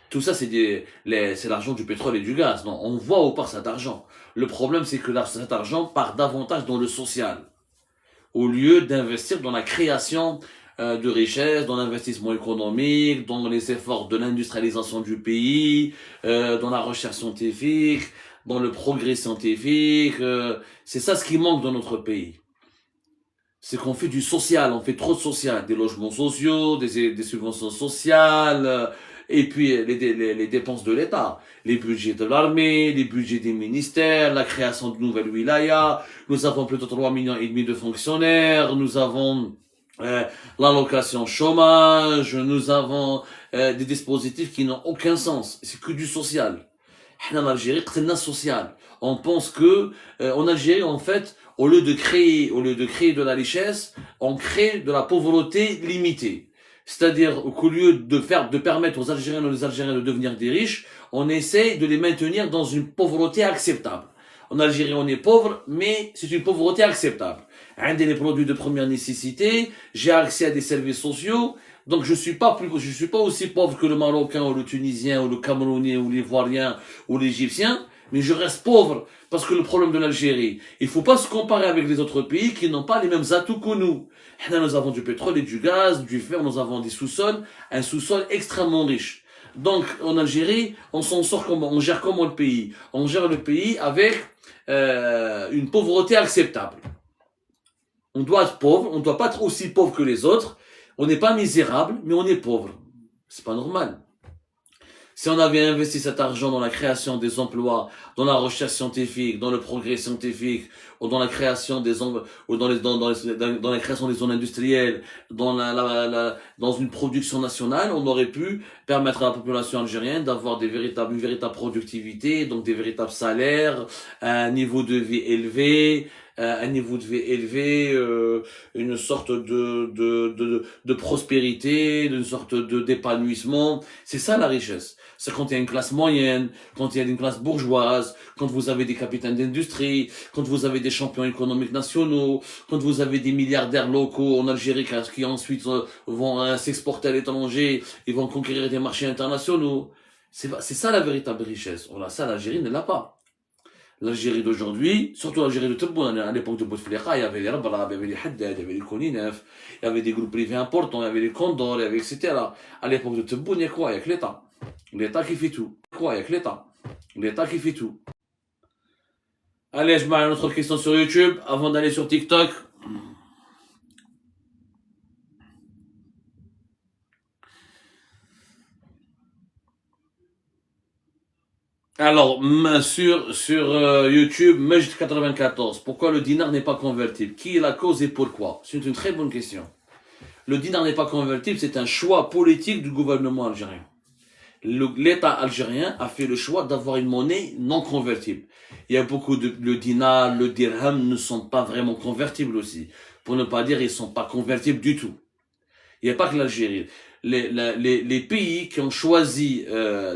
Tout ça, c'est l'argent du pétrole et du gaz. Non, on voit où part cet argent. Le problème, c'est que cet argent part davantage dans le social, au lieu d'investir dans la création de richesses, dans l'investissement économique, dans les efforts de l'industrialisation du pays, dans la recherche scientifique, dans le progrès scientifique. C'est ça ce qui manque dans notre pays. C'est qu'on fait du social, on fait trop de social, des logements sociaux, des subventions sociales, Et puis les dépenses de l'État, les budgets de l'armée, les budgets des ministères, la création de nouvelles wilayas. Nous avons plutôt 3,5 millions de fonctionnaires. Nous avons l'allocation chômage. Nous avons des dispositifs qui n'ont aucun sens. C'est que du social. En Algérie, c'est un social. On pense que en Algérie, en fait, au lieu de créer de la richesse, on crée de la pauvreté limitée. C'est-à-dire qu'au lieu de permettre aux Algériens et aux Algériens de devenir des riches, on essaie de les maintenir dans une pauvreté acceptable. En Algérie, on est pauvre, mais c'est une pauvreté acceptable. Un des produits de première nécessité, j'ai accès à des services sociaux, donc je suis pas aussi pauvre que le Marocain ou le Tunisien ou le Camerounais ou l'Ivoirien ou l'Égyptien, mais je reste pauvre parce que le problème de l'Algérie, il faut pas se comparer avec les autres pays qui n'ont pas les mêmes atouts que nous. Là, nous avons du pétrole et du gaz, du fer, nous avons des sous-sols, un sous-sol extrêmement riche. Donc en Algérie, on s'en sort comment? On gère comment le pays? On gère le pays avec une pauvreté acceptable. On doit être pauvre, on ne doit pas être aussi pauvre que les autres. On n'est pas misérable, mais on est pauvre. C'est pas normal. Si on avait investi cet argent dans la création des emplois, dans la recherche scientifique, dans le progrès scientifique, ou dans la création des ou dans la création des zones industrielles, dans une production nationale, on aurait pu permettre à la population algérienne d'avoir une véritable productivité, donc des véritables salaires, un niveau de vie élevé, une sorte de prospérité, une sorte d'épanouissement. C'est ça la richesse. C'est quand il y a une classe moyenne, quand il y a une classe bourgeoise, quand vous avez des capitaines d'industrie, quand vous avez des champions économiques nationaux, quand vous avez des milliardaires locaux en Algérie qui ensuite vont s'exporter à l'étranger, ils vont conquérir des marchés internationaux. C'est ça la véritable richesse. Voilà, ça l'Algérie ne l'a pas. L'Algérie d'aujourd'hui, surtout l'Algérie de Tebboune, à l'époque de Bouteflika, il y avait les Rabra, il y avait les Haddad, il y avait les Koninef, il y avait des groupes privés importants, il y avait les Condor, il y avait etc. À l'époque de Tebboune, il y a quoi? Il y a que l'État. L'État qui fait tout. Quoi? Il y a que l'État. L'État qui fait tout. Allez, je mets une autre question sur YouTube avant d'aller sur TikTok. Alors, sur YouTube, Majd94, pourquoi le dinar n'est pas convertible? Qui est la cause et pourquoi? C'est une très bonne question. Le dinar n'est pas convertible, c'est un choix politique du gouvernement algérien. L'État algérien a fait le choix d'avoir une monnaie non convertible. Il y a beaucoup le dinar, le dirham ne sont pas vraiment convertibles aussi. Pour ne pas dire, ils sont pas convertibles du tout. Il n'y a pas que l'Algérie. Les pays qui ont choisi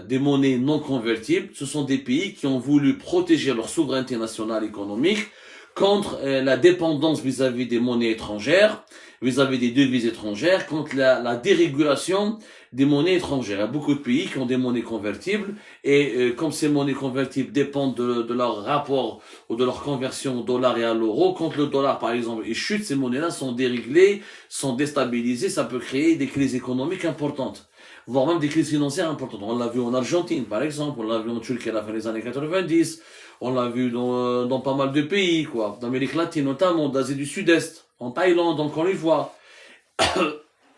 des monnaies non convertibles, ce sont des pays qui ont voulu protéger leur souveraineté nationale économique contre la dépendance vis-à-vis des monnaies étrangères, vis-à-vis des devises étrangères, contre la dérégulation des monnaies étrangères. Il y a beaucoup de pays qui ont des monnaies convertibles et comme ces monnaies convertibles dépendent de leur rapport ou de leur conversion au dollar et à l'euro, quand le dollar par exemple il chute, ces monnaies-là sont déréglées, sont déstabilisées, ça peut créer des crises économiques importantes, voire même des crises financières importantes. On l'a vu en Argentine par exemple, on l'a vu en Turquie à la fin des années 90, on l'a vu dans pas mal de pays, quoi, d'Amérique latine notamment, d'Asie du Sud-Est, en Thaïlande, en Côte d'Ivoire.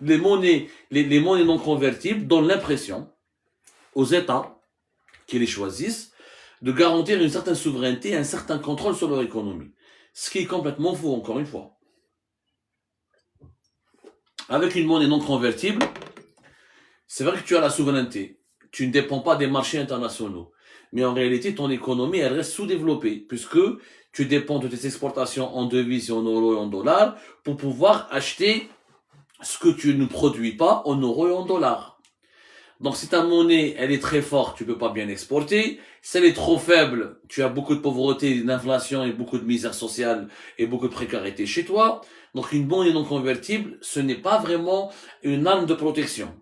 Les monnaies non convertibles donnent l'impression aux États qui les choisissent de garantir une certaine souveraineté et un certain contrôle sur leur économie. Ce qui est complètement faux, encore une fois. Avec une monnaie non convertible, c'est vrai que tu as la souveraineté. Tu ne dépends pas des marchés internationaux. Mais en réalité, ton économie, elle reste sous-développée, puisque tu dépends de tes exportations en devises, en euros et en dollars, pour pouvoir acheter ce que tu ne produis pas en euros et en dollars. Donc si ta monnaie, elle est très forte, tu peux pas bien exporter. Si elle est trop faible, tu as beaucoup de pauvreté, d'inflation et beaucoup de misère sociale et beaucoup de précarité chez toi. Donc une monnaie non convertible, ce n'est pas vraiment une arme de protection.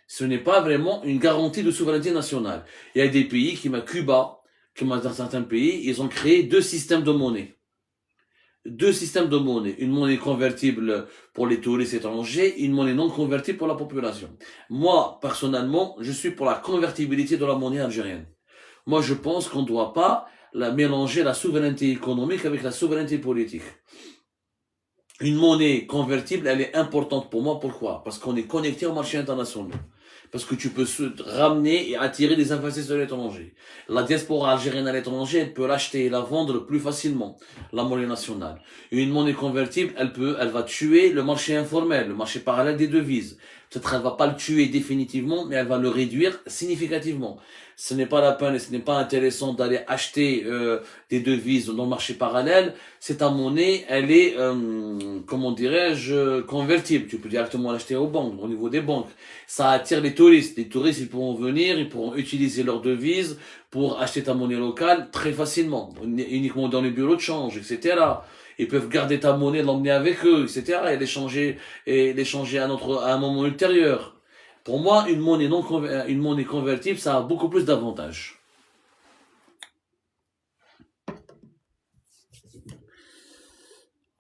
Ce n'est pas vraiment une garantie de souveraineté nationale. Il y a des pays, comme Cuba, dans certains pays, ils ont créé deux systèmes de monnaie. Deux systèmes de monnaie. Une monnaie convertible pour les touristes étrangers, une monnaie non convertible pour la population. Moi, personnellement, je suis pour la convertibilité de la monnaie algérienne. Moi, je pense qu'on ne doit pas mélanger la souveraineté économique avec la souveraineté politique. Une monnaie convertible, elle est importante pour moi. Pourquoi? Parce qu'on est connecté au marché international. parce que tu peux ramener et attirer des investisseurs étrangers. La diaspora algérienne à l'étranger, elle peut l'acheter et la vendre plus facilement, la monnaie nationale. Une monnaie convertible, elle va tuer le marché informel, le marché parallèle des devises. Peut-être elle va pas le tuer définitivement, mais elle va le réduire significativement. Ce n'est pas la peine et ce n'est pas intéressant d'aller acheter des devises dans le marché parallèle. C'est ta monnaie, elle est, comment dirais-je, convertible. Tu peux directement l'acheter aux banques, au niveau des banques. Ça attire les touristes. Les touristes, ils pourront venir, ils pourront utiliser leurs devises pour acheter ta monnaie locale très facilement, uniquement dans les bureaux de change, etc. Ils peuvent garder ta monnaie, l'emmener avec eux, etc. et l'échanger à un moment ultérieur. Pour moi, une monnaie convertible, ça a beaucoup plus d'avantages.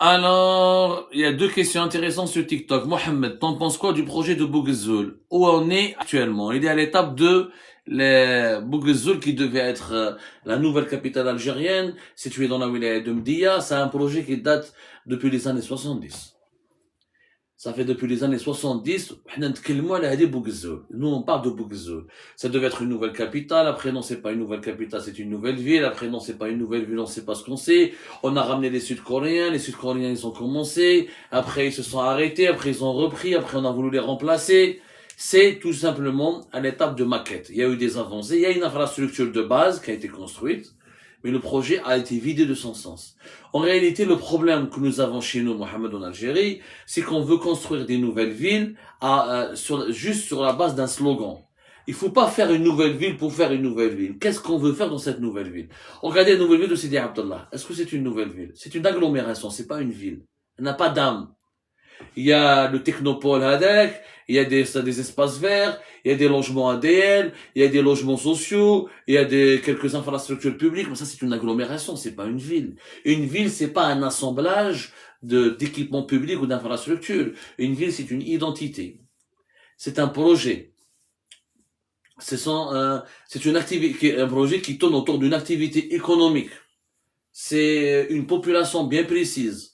Alors, il y a deux questions intéressantes sur TikTok. Mohamed, t'en penses quoi du projet de Bouguezoul? Où on est actuellement? Il est à l'étape de Bouguezoul qui devait être la nouvelle capitale algérienne, située dans la wilaya de Mdia. C'est un projet qui date depuis les années 70. Ça fait depuis les années 70, nous on parle de Bouguezoul. Ça devait être une nouvelle capitale, après non c'est pas une nouvelle capitale, c'est une nouvelle ville, après non c'est pas une nouvelle ville, on sait pas ce qu'on sait. On a ramené les Sud-Coréens ils ont commencé, après ils se sont arrêtés, après ils ont repris, après on a voulu les remplacer. C'est tout simplement à l'étape de maquette. Il y a eu des avancées, il y a une infrastructure de base qui a été construite, mais le projet a été vidé de son sens. En réalité, le problème que nous avons chez nous, Mohamed, en Algérie, c'est qu'on veut construire des nouvelles villes juste sur la base d'un slogan. Il faut pas faire une nouvelle ville pour faire une nouvelle ville. Qu'est-ce qu'on veut faire dans cette nouvelle ville? Regardez la nouvelle ville de Sidi Abdallah. Est-ce que c'est une nouvelle ville? C'est une agglomération, c'est pas une ville. Elle n'a pas d'âme. Il y a le technopole Hadek, il y a des espaces verts, il y a des logements ADL, il y a des logements sociaux, il y a quelques infrastructures publiques, mais ça c'est une agglomération, c'est pas une ville. Une ville, c'est pas un assemblage d'équipements publics ou d'infrastructures. Une ville, c'est une identité. C'est un projet. C'est une activité, un projet qui tourne autour d'une activité économique. C'est une population bien précise.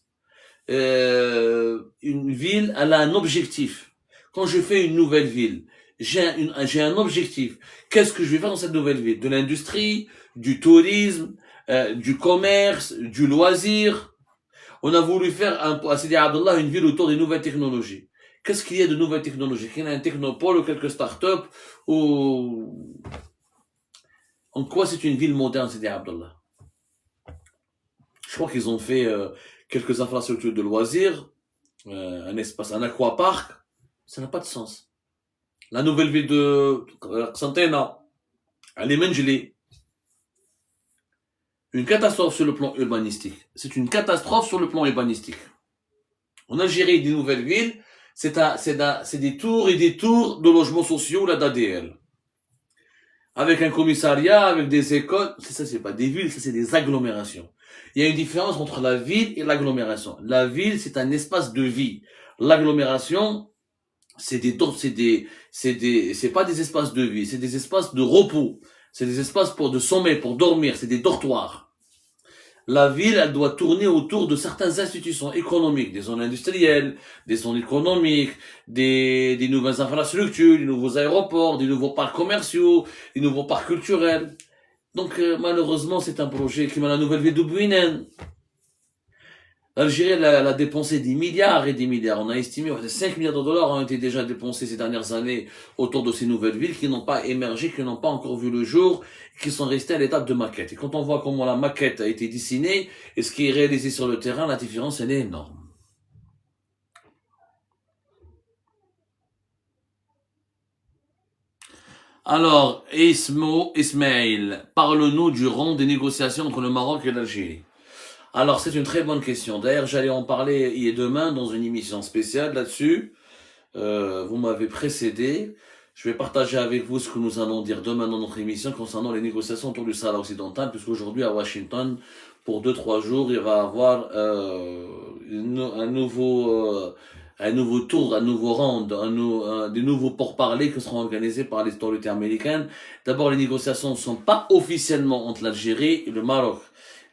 Une ville, elle a un objectif. Quand je fais une nouvelle ville, j'ai un objectif. Qu'est-ce que je vais faire dans cette nouvelle ville? De l'industrie, du tourisme, du commerce, du loisir. On a voulu faire à Sidi Abdallah une ville autour des nouvelles technologies. Qu'est-ce qu'il y a de nouvelles technologies? Qu'il y a un technopole ou quelques startups ou en quoi c'est une ville moderne, Sidi Abdallah? Je crois qu'ils ont fait quelques infrastructures de loisirs, un espace, un aquapark. Ça n'a pas de sens. La nouvelle ville de Santena, elle est gelée. Une catastrophe sur le plan urbanistique. C'est une catastrophe sur le plan urbanistique. En Algérie, des nouvelles villes, c'est des tours et des tours de logements sociaux, là, d'ADL. Avec un commissariat, avec des écoles. Ça, c'est pas des villes, ça, c'est des agglomérations. Il y a une différence entre la ville et l'agglomération. La ville, c'est un espace de vie. L'agglomération, c'est pas des espaces de vie, c'est des espaces de repos. C'est des espaces de sommeil, pour dormir, c'est des dortoirs. La ville, elle doit tourner autour de certaines institutions économiques, des zones industrielles, des zones économiques, des nouvelles infrastructures, des nouveaux aéroports, des nouveaux parcs commerciaux, des nouveaux parcs culturels. Donc, malheureusement, c'est un projet qui m'a la nouvelle ville de Bouinen. L'Algérie, elle a dépensé des milliards et des milliards. On a estimé que 5 milliards de dollars ont été déjà dépensés ces dernières années autour de ces nouvelles villes qui n'ont pas émergé, qui n'ont pas encore vu le jour, qui sont restées à l'étape de maquette. Et quand on voit comment la maquette a été dessinée et ce qui est réalisé sur le terrain, la différence, elle est énorme. Alors, Ismail, parle-nous du rang des négociations entre le Maroc et l'Algérie. Alors, c'est une très bonne question. D'ailleurs, j'allais en parler hier demain dans une émission spéciale là-dessus. Vous m'avez précédé. Je vais partager avec vous ce que nous allons dire demain dans notre émission concernant les négociations autour du Sahara occidental, puisqu'aujourd'hui à Washington, pour 2-3 jours, il va y avoir un nouveau tour, un nouveau round, des nouveaux pourparlers qui seront organisés par les autorités américaines. D'abord, les négociations ne sont pas officiellement entre l'Algérie et le Maroc.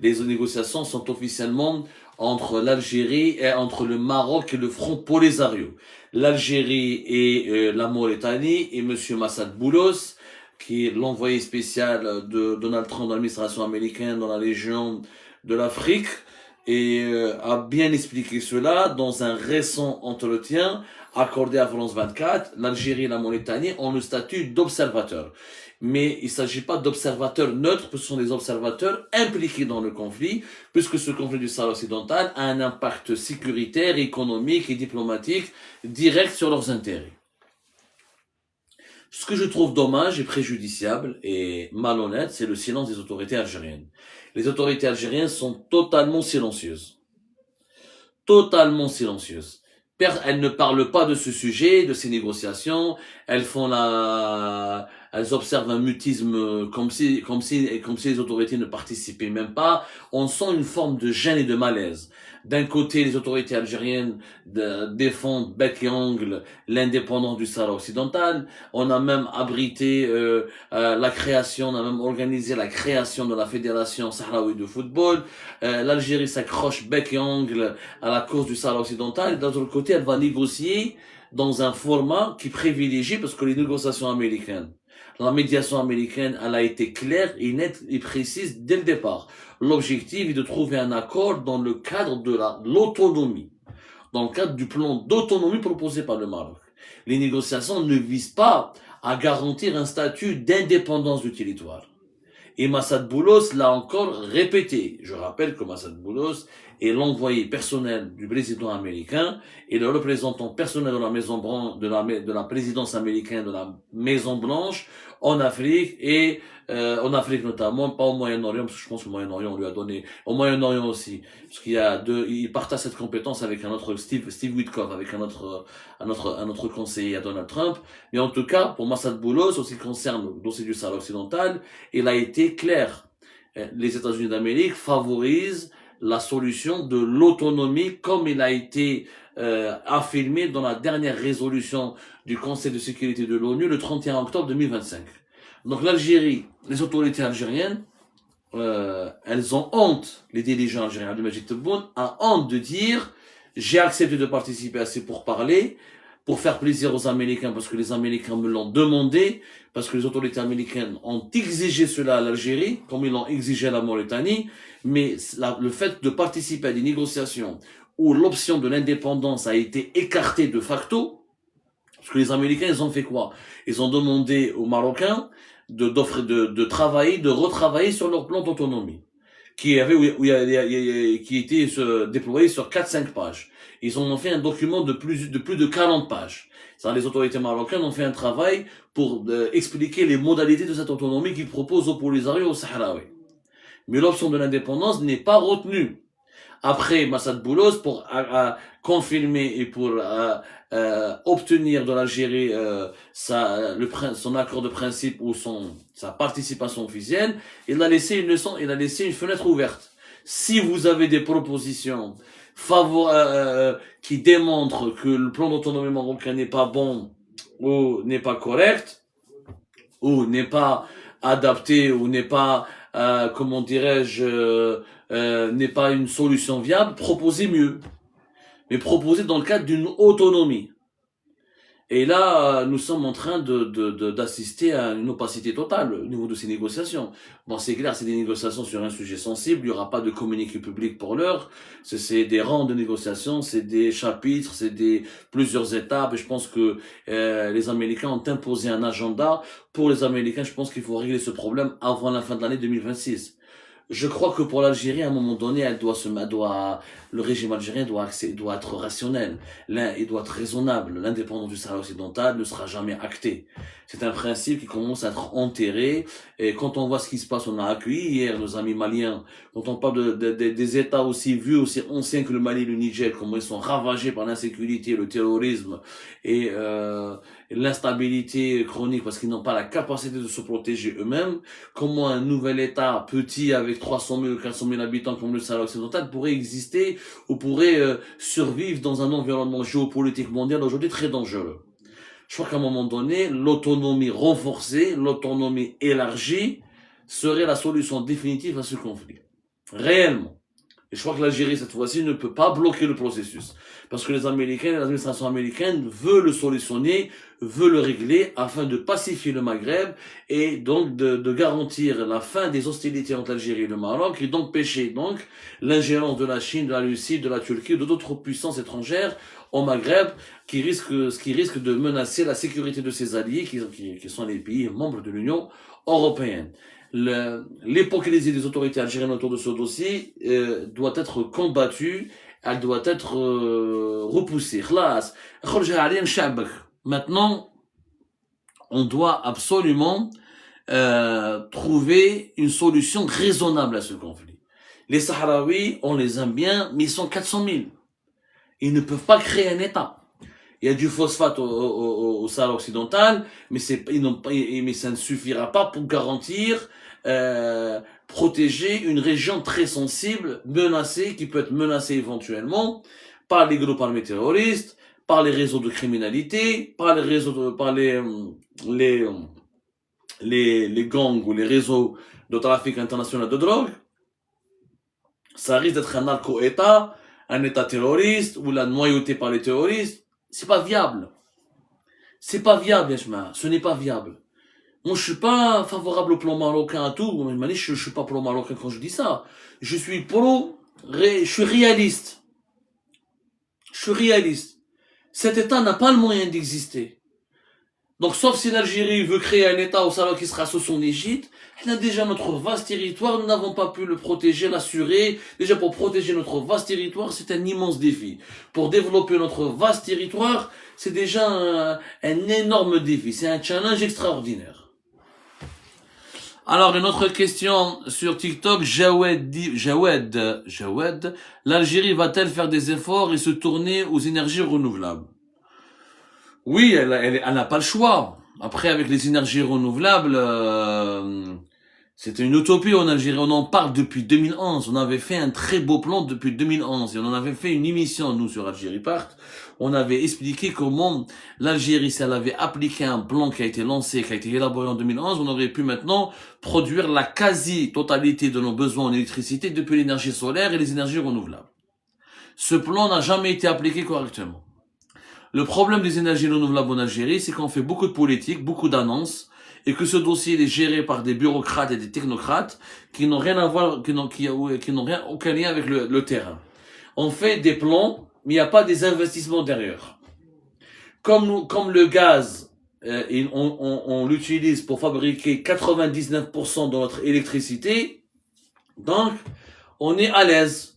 Les négociations sont officiellement entre l'Algérie et entre le Maroc et le Front Polisario. L'Algérie et la Mauritanie et monsieur Massad Boulos, qui est l'envoyé spécial de Donald Trump dans l'administration américaine dans la région de l'Afrique, et a bien expliqué cela dans un récent entretien accordé à France 24. L'Algérie et la Mauritanie ont le statut d'observateurs. Mais il ne s'agit pas d'observateurs neutres, ce sont des observateurs impliqués dans le conflit, puisque ce conflit du Sahara occidental a un impact sécuritaire, économique et diplomatique direct sur leurs intérêts. Ce que je trouve dommage et préjudiciable et malhonnête, c'est le silence des autorités algériennes. Les autorités algériennes sont totalement silencieuses. Totalement silencieuses. Elles ne parlent pas de ce sujet, de ces négociations. Elles observent un mutisme comme si les autorités ne participaient même pas. On sent une forme de gêne et de malaise. D'un côté, les autorités algériennes défendent bec et ongle l'indépendance du Sahara occidental. On a même abrité la création, on a même organisé la création de la Fédération sahraoui de football. L'Algérie s'accroche bec et ongle à la cause du Sahara occidental. Et d'un autre côté, elle va négocier dans un format qui privilégie, parce que les négociations américaines, la médiation américaine, elle a été claire et nette et précise dès le départ. L'objectif est de trouver un accord dans le cadre de l'autonomie, dans le cadre du plan d'autonomie proposé par le Maroc. Les négociations ne visent pas à garantir un statut d'indépendance du territoire. Et Massad Boulos l'a encore répété. Je rappelle que Massad Boulos est l'envoyé personnel du président américain et le représentant personnel de la Maison Blanche, de la présidence américaine de la Maison Blanche en Afrique et en Afrique notamment, pas au Moyen-Orient, parce que je pense que le Moyen-Orient on lui a donné, au Moyen-Orient aussi, parce il partage cette compétence avec un autre Steve Witkoff, avec un autre conseiller à Donald Trump. Mais en tout cas, pour Massad Boulos, en ce qui concerne le dossier du Sahara occidental, il a été clair. Les États-Unis d'Amérique favorisent la solution de l'autonomie comme il a été affirmé dans la dernière résolution du Conseil de sécurité de l'ONU le 31 octobre 2025. Donc l'Algérie, les autorités algériennes, elles ont honte, les dirigeants algériens de Majid Tebboune, ont honte de dire « j'ai accepté de participer à ces pourparlers pour faire plaisir aux Américains parce que les Américains me l'ont demandé, parce que les autorités américaines ont exigé cela à l'Algérie, comme ils l'ont exigé à la Mauritanie, mais le fait de participer à des négociations où l'option de l'indépendance a été écartée de facto, parce que les Américains, ils ont fait quoi? Ils ont demandé aux Marocains de travailler, de retravailler sur leur plan d'autonomie, qui était déployé sur 4-5 pages. Ils ont fait un document de plus de 40 pages. Les autorités marocaines ont fait un travail pour expliquer les modalités de cette autonomie qu'ils proposent aux Polisario et aux Sahraouis. Mais l'option de l'indépendance n'est pas retenue. Après, Massad Boulos, pour confirmer et pour obtenir de l'Algérie son accord de principe ou sa participation officielle, il a laissé une fenêtre ouverte. Si vous avez des propositions qui démontrent que le plan d'autonomie marocain n'est pas bon ou n'est pas correct ou n'est pas adapté ou n'est pas comment dirais-je n'est pas une solution viable, proposez mieux. Mais proposez dans le cadre d'une autonomie. Et là, nous sommes en train d'assister à une opacité totale au niveau de ces négociations. Bon, c'est clair, c'est des négociations sur un sujet sensible, il n'y aura pas de communiqué public pour l'heure, c'est des rangs de négociations, c'est des chapitres, c'est plusieurs étapes, et je pense que les Américains ont imposé un agenda. Pour les Américains, je pense qu'il faut régler ce problème avant la fin de l'année 2026. Je crois que pour l'Algérie, à un moment donné, le régime algérien doit être rationnel. Il doit être raisonnable. L'indépendance du Sahara occidental ne sera jamais actée. C'est un principe qui commence à être enterré. Et quand on voit ce qui se passe, on a accueilli hier nos amis maliens. Quand on parle des États aussi vieux, aussi anciens que le Mali et le Niger, comment ils sont ravagés par l'insécurité, le terrorisme et l'instabilité chronique parce qu'ils n'ont pas la capacité de se protéger eux-mêmes. Comment un nouvel État petit avec 300 000 ou 400 000 habitants comme le Sahara occidental pourrait exister ou pourrait survivre dans un environnement géopolitique mondial aujourd'hui très dangereux. Je crois qu'à un moment donné, l'autonomie renforcée, l'autonomie élargie serait la solution définitive à ce conflit. Réellement. Et je crois que l'Algérie, cette fois-ci, ne peut pas bloquer le processus. Parce que les Américains, l'administration américaine veut le solutionner, veut le régler afin de pacifier le Maghreb et donc de garantir la fin des hostilités entre l'Algérie et le Maroc et d'empêcher donc l'ingérence de la Chine, de la Russie, de la Turquie ou d'autres puissances étrangères au Maghreb ce qui risque de menacer la sécurité de ses alliés qui sont les pays membres de l'Union européenne. L'hypocrisie des autorités algériennes autour de ce dossier doit être combattue, elle doit être repoussée. Maintenant, on doit absolument trouver une solution raisonnable à ce conflit. Les Sahraouis, on les aime bien, mais ils sont 400 000. Ils ne peuvent pas créer un État. Il y a du phosphate au Sahara occidental, mais mais ça ne suffira pas pour garantir protéger une région très sensible, menacée, qui peut être menacée éventuellement par les groupes armés terroristes, par les réseaux de criminalité, par les réseaux par les gangs ou les réseaux de trafic international de drogue. Ça risque d'être un narco-État, un État terroriste, ou la noyauté par les terroristes. C'est pas viable. C'est pas viable, Yashma. Ce n'est pas viable. Moi, je suis pas favorable au plan marocain à tout. Je suis pas pro-marocain quand je dis ça. Je suis réaliste. Je suis réaliste. Cet État n'a pas le moyen d'exister. Donc, sauf si l'Algérie veut créer un État au Sahara qui sera sous son égide, on a déjà notre vaste territoire, nous n'avons pas pu le protéger, l'assurer. Déjà, pour protéger notre vaste territoire, c'est un immense défi. Pour développer notre vaste territoire, c'est déjà un énorme défi. C'est un challenge extraordinaire. Alors, une autre question sur TikTok, Jawed, l'Algérie va-t-elle faire des efforts et se tourner aux énergies renouvelables? Oui, elle n'a pas le choix. Après, avec les énergies renouvelables, c'était une utopie en Algérie. On en parle depuis 2011. On avait fait un très beau plan depuis 2011. Et on en avait fait une émission, nous, sur Algérie Part. On avait expliqué comment l'Algérie, si elle avait appliqué un plan qui a été lancé, qui a été élaboré en 2011, on aurait pu maintenant produire la quasi-totalité de nos besoins en électricité depuis l'énergie solaire et les énergies renouvelables. Ce plan n'a jamais été appliqué correctement. Le problème des énergies renouvelables en Algérie, c'est qu'on fait beaucoup de politique, beaucoup d'annonces, et que ce dossier est géré par des bureaucrates et des technocrates qui n'ont rien à voir, qui n'ont aucun lien avec le terrain. On fait des plans, mais il n'y a pas des investissements derrière. Comme le gaz, on l'utilise pour fabriquer 99% de notre électricité, donc on est à l'aise.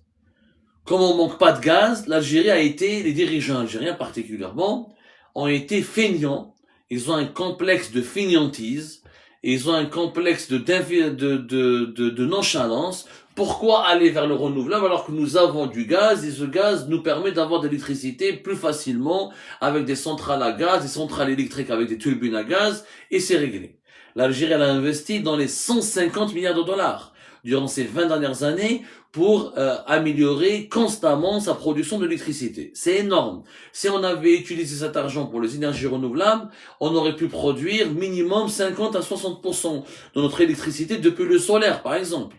Comme on manque pas de gaz, les dirigeants algériens particulièrement, ont été feignants. Ils ont un complexe de feignantise, ils ont un complexe de nonchalance. Pourquoi aller vers le renouvelable alors que nous avons du gaz et ce gaz nous permet d'avoir de l'électricité plus facilement avec des centrales à gaz, des centrales électriques avec des turbines à gaz et c'est réglé. L'Algérie a investi dans les 150 milliards de dollars durant ces 20 dernières années pour améliorer constamment sa production d'électricité. C'est énorme. Si on avait utilisé cet argent pour les énergies renouvelables, on aurait pu produire minimum 50 à 60% de notre électricité depuis le solaire, par exemple.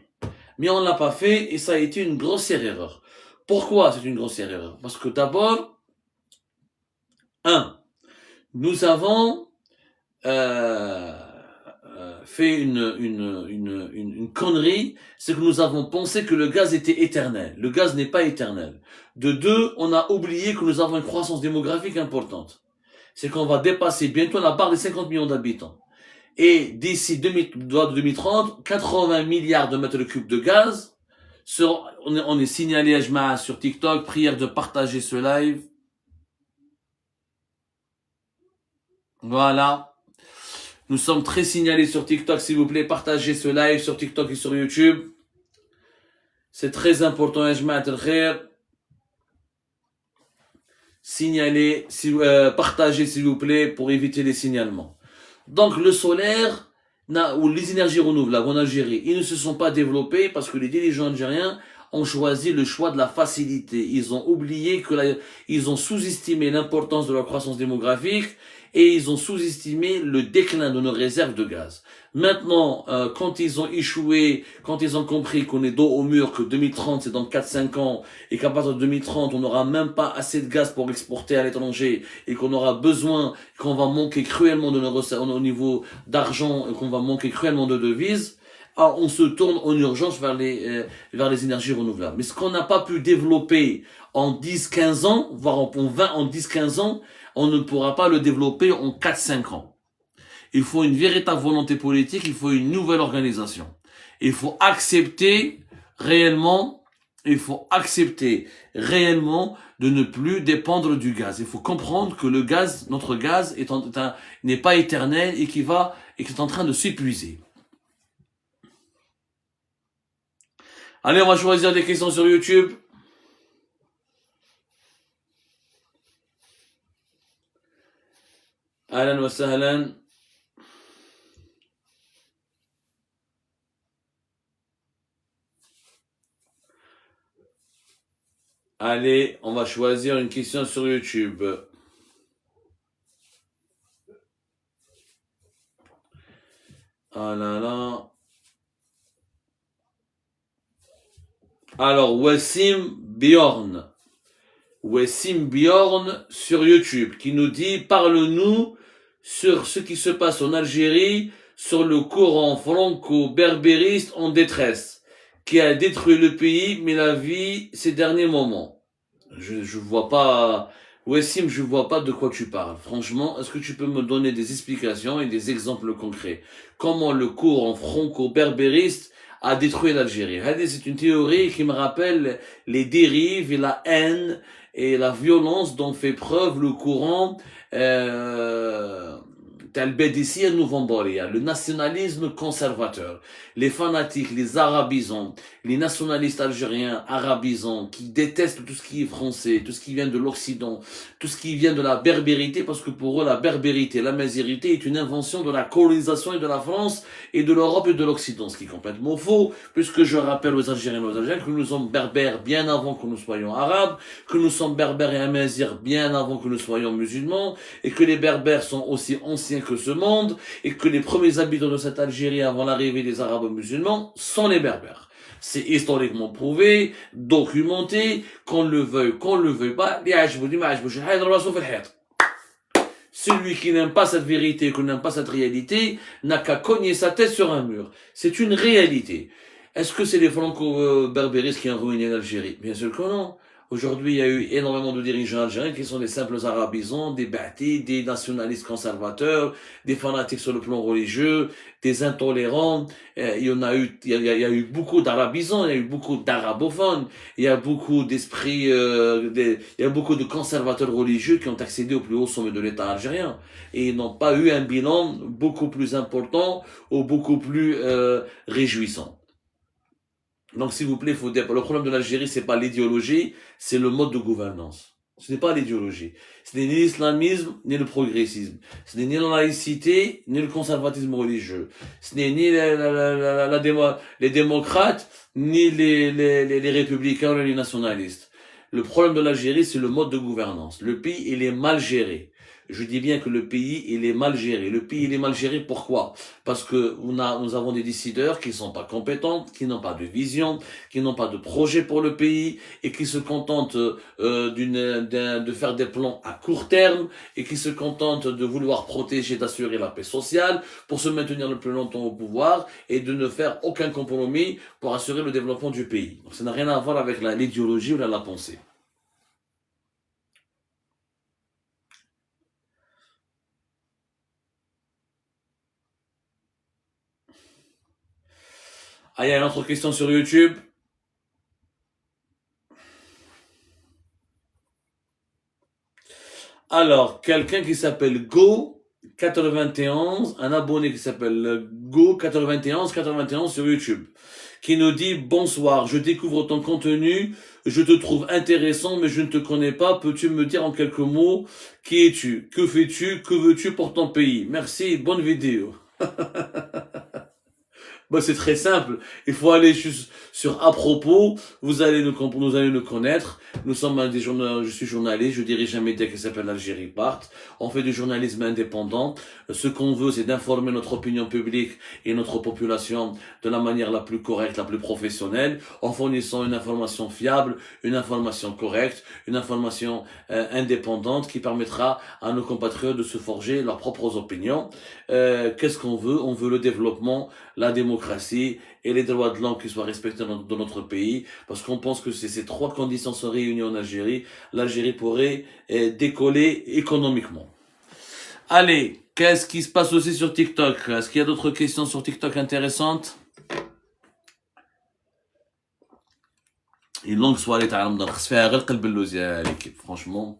Mais on l'a pas fait et ça a été une grossière erreur. Pourquoi c'est une grossière erreur? Parce que d'abord, nous avons fait une connerie, c'est que nous avons pensé que le gaz était éternel. Le gaz n'est pas éternel. De deux, on a oublié que nous avons une croissance démographique importante. C'est qu'on va dépasser bientôt la barre des 50 millions d'habitants. Et d'ici 2030, 80 milliards de mètres cubes de gaz seront, on est signalé à Jma'a sur TikTok, prière de partager ce live. Voilà. Nous sommes très signalés sur TikTok, s'il vous plaît, partagez ce live sur TikTok et sur YouTube. C'est très important, signalez, partagez s'il vous plaît pour éviter les signalements. Donc le solaire ou les énergies renouvelables en Algérie, ils ne se sont pas développés parce que les dirigeants algériens ont choisi le choix de la facilité. Ils ont oublié ils ont sous-estimé l'importance de la croissance démographique et ils ont sous-estimé le déclin de nos réserves de gaz. Maintenant, quand ils ont échoué, quand ils ont compris qu'on est dos au mur, que 2030 c'est dans 4-5 ans, et qu'à partir de 2030 on n'aura même pas assez de gaz pour exporter à l'étranger, et qu'on aura besoin, qu'on va manquer cruellement de nos recettes au niveau d'argent, et qu'on va manquer cruellement de devises, alors on se tourne en urgence vers les énergies renouvelables. Mais ce qu'on n'a pas pu développer en 10-15 ans, voire en 10-15 ans, on ne pourra pas le développer en 4-5 ans. Il faut une véritable volonté politique, il faut une nouvelle organisation. Il faut accepter réellement de ne plus dépendre du gaz. Il faut comprendre que le gaz, notre gaz n'est pas éternel et qui est en train de s'épuiser. Allez, on va choisir des questions sur YouTube. Ahlan wa sahlan. Allez, on va choisir une question sur YouTube. Ah là là. Alors, Wassim Bjorn sur YouTube, qui nous dit, parle-nous sur ce qui se passe en Algérie, sur le courant franco-berbériste en détresse, qui a détruit le pays, mais la vie ces derniers moments. Je vois pas, Wassim, je vois pas de quoi tu parles. Franchement, est-ce que tu peux me donner des explications et des exemples concrets? Comment le courant franco-berbériste a détruit l'Algérie? C'est une théorie qui me rappelle les dérives et la haine et la violence dont fait preuve le courant le nationalisme conservateur, les fanatiques, les arabisants, les nationalistes algériens arabisants qui détestent tout ce qui est français, tout ce qui vient de l'Occident, tout ce qui vient de la berbérité, parce que pour eux la berbérité, la mazérité est une invention de la colonisation et de la France et de l'Europe et de l'Occident, ce qui est complètement faux, puisque je rappelle aux Algériens et aux Algériens que nous sommes berbères bien avant que nous soyons arabes, que nous sommes berbères et amazigh bien avant que nous soyons musulmans, et que les berbères sont aussi anciens que ce monde, et que les premiers habitants de cette Algérie avant l'arrivée des arabes musulmans sont les berbères. C'est historiquement prouvé, documenté, qu'on le veuille pas. Celui qui n'aime pas cette vérité, qui n'aime pas cette réalité, n'a qu'à cogner sa tête sur un mur. C'est une réalité. Est-ce que c'est les franco-berbéristes qui ont ruiné l'Algérie? Bien sûr que non. Aujourd'hui, il y a eu énormément de dirigeants algériens qui sont des simples arabisants, des bâtis, des nationalistes conservateurs, des fanatiques sur le plan religieux, des intolérants. Il y a eu beaucoup d'arabisants, il y a eu beaucoup d'arabophones, il y a beaucoup d'esprits, il y a beaucoup de conservateurs religieux qui ont accédé au plus haut sommet de l'État algérien. Et ils n'ont pas eu un bilan beaucoup plus important ou beaucoup plus réjouissant. Donc, s'il vous plaît, faut dire, le problème de l'Algérie, c'est pas l'idéologie, c'est le mode de gouvernance. Ce n'est pas l'idéologie. Ce n'est ni l'islamisme, ni le progressisme. Ce n'est ni la laïcité, ni le conservatisme religieux. Ce n'est ni les démocrates, ni les républicains, ni les nationalistes. Le problème de l'Algérie, c'est le mode de gouvernance. Le pays, il est mal géré. Je dis bien que le pays, il est mal géré. Le pays, il est mal géré, pourquoi? Parce que nous avons des décideurs qui ne sont pas compétents, qui n'ont pas de vision, qui n'ont pas de projet pour le pays, et qui se contentent de faire des plans à court terme, et qui se contentent de vouloir protéger, d'assurer la paix sociale, pour se maintenir le plus longtemps au pouvoir, et de ne faire aucun compromis pour assurer le développement du pays. Donc ça n'a rien à voir avec l'idéologie ou la pensée. Ah, il y a une autre question sur YouTube. Alors, quelqu'un qui s'appelle Go91, un abonné qui s'appelle Go9191 sur YouTube, qui nous dit: bonsoir, je découvre ton contenu, je te trouve intéressant, mais je ne te connais pas. Peux-tu me dire en quelques mots qui es-tu, que fais-tu, que veux-tu pour ton pays? Merci, bonne vidéo. Bah, c'est très simple. Il faut aller juste sur à propos. Vous allez nous connaître. Nous sommes je suis journaliste. Je dirige un média qui s'appelle l'Algérie Part. On fait du journalisme indépendant. Ce qu'on veut, c'est d'informer notre opinion publique et notre population de la manière la plus correcte, la plus professionnelle, en fournissant une information fiable, une information correcte, une information indépendante qui permettra à nos compatriotes de se forger leurs propres opinions. Qu'est-ce qu'on veut? On veut le développement, la démocratie et les droits de l'homme qui soient respectés dans notre pays, parce qu'on pense que si ces trois conditions sont réunies en Algérie, l'Algérie pourrait décoller économiquement. Allez, qu'est-ce qui se passe aussi sur TikTok? Est-ce qu'il y a d'autres questions sur TikTok intéressantes? Une longue soirée, franchement.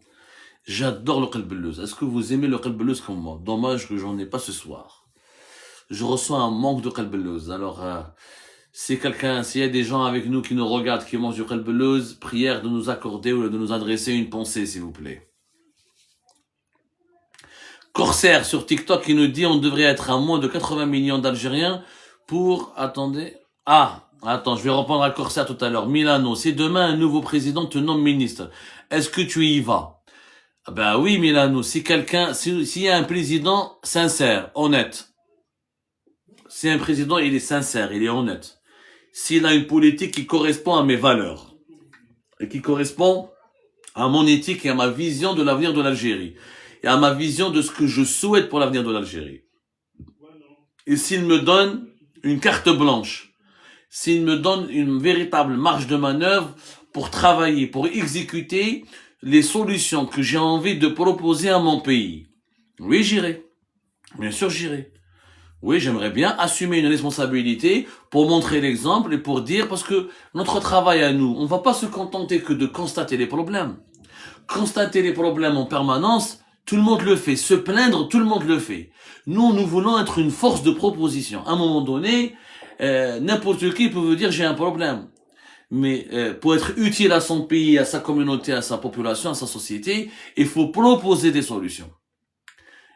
J'adore le qalbellouz. Est-ce que vous aimez le qalbellouz comme moi? Dommage que j'en ai pas ce soir. Je ressens un manque de qalbellouz. Alors, s'il y a des gens avec nous qui nous regardent, qui mangent du qalbellouz, prière de nous accorder ou de nous adresser une pensée, s'il vous plaît. Corsaire sur TikTok qui nous dit on devrait être à moins de 80 millions d'Algériens pour... Attendez. Attends, je vais répondre à Corsaire tout à l'heure. Milano, si demain un nouveau président te nomme ministre, est-ce que tu y vas? Ben oui, Milano, s'il y a un président sincère, honnête, si un président, il est sincère, il est honnête, s'il a une politique qui correspond à mes valeurs, et qui correspond à mon éthique et à ma vision de l'avenir de l'Algérie, et à ma vision de ce que je souhaite pour l'avenir de l'Algérie, et s'il me donne une carte blanche, s'il me donne une véritable marge de manœuvre pour travailler, pour exécuter les solutions que j'ai envie de proposer à mon pays. Oui, j'irai. Bien sûr, j'irai. Oui, j'aimerais bien assumer une responsabilité pour montrer l'exemple et pour dire, parce que notre travail à nous, on va pas se contenter que de constater les problèmes. Constater les problèmes en permanence, tout le monde le fait. Se plaindre, tout le monde le fait. Nous voulons être une force de proposition. À un moment donné, n'importe qui peut vous dire j'ai un problème. Mais pour être utile à son pays, à sa communauté, à sa population, à sa société, il faut proposer des solutions.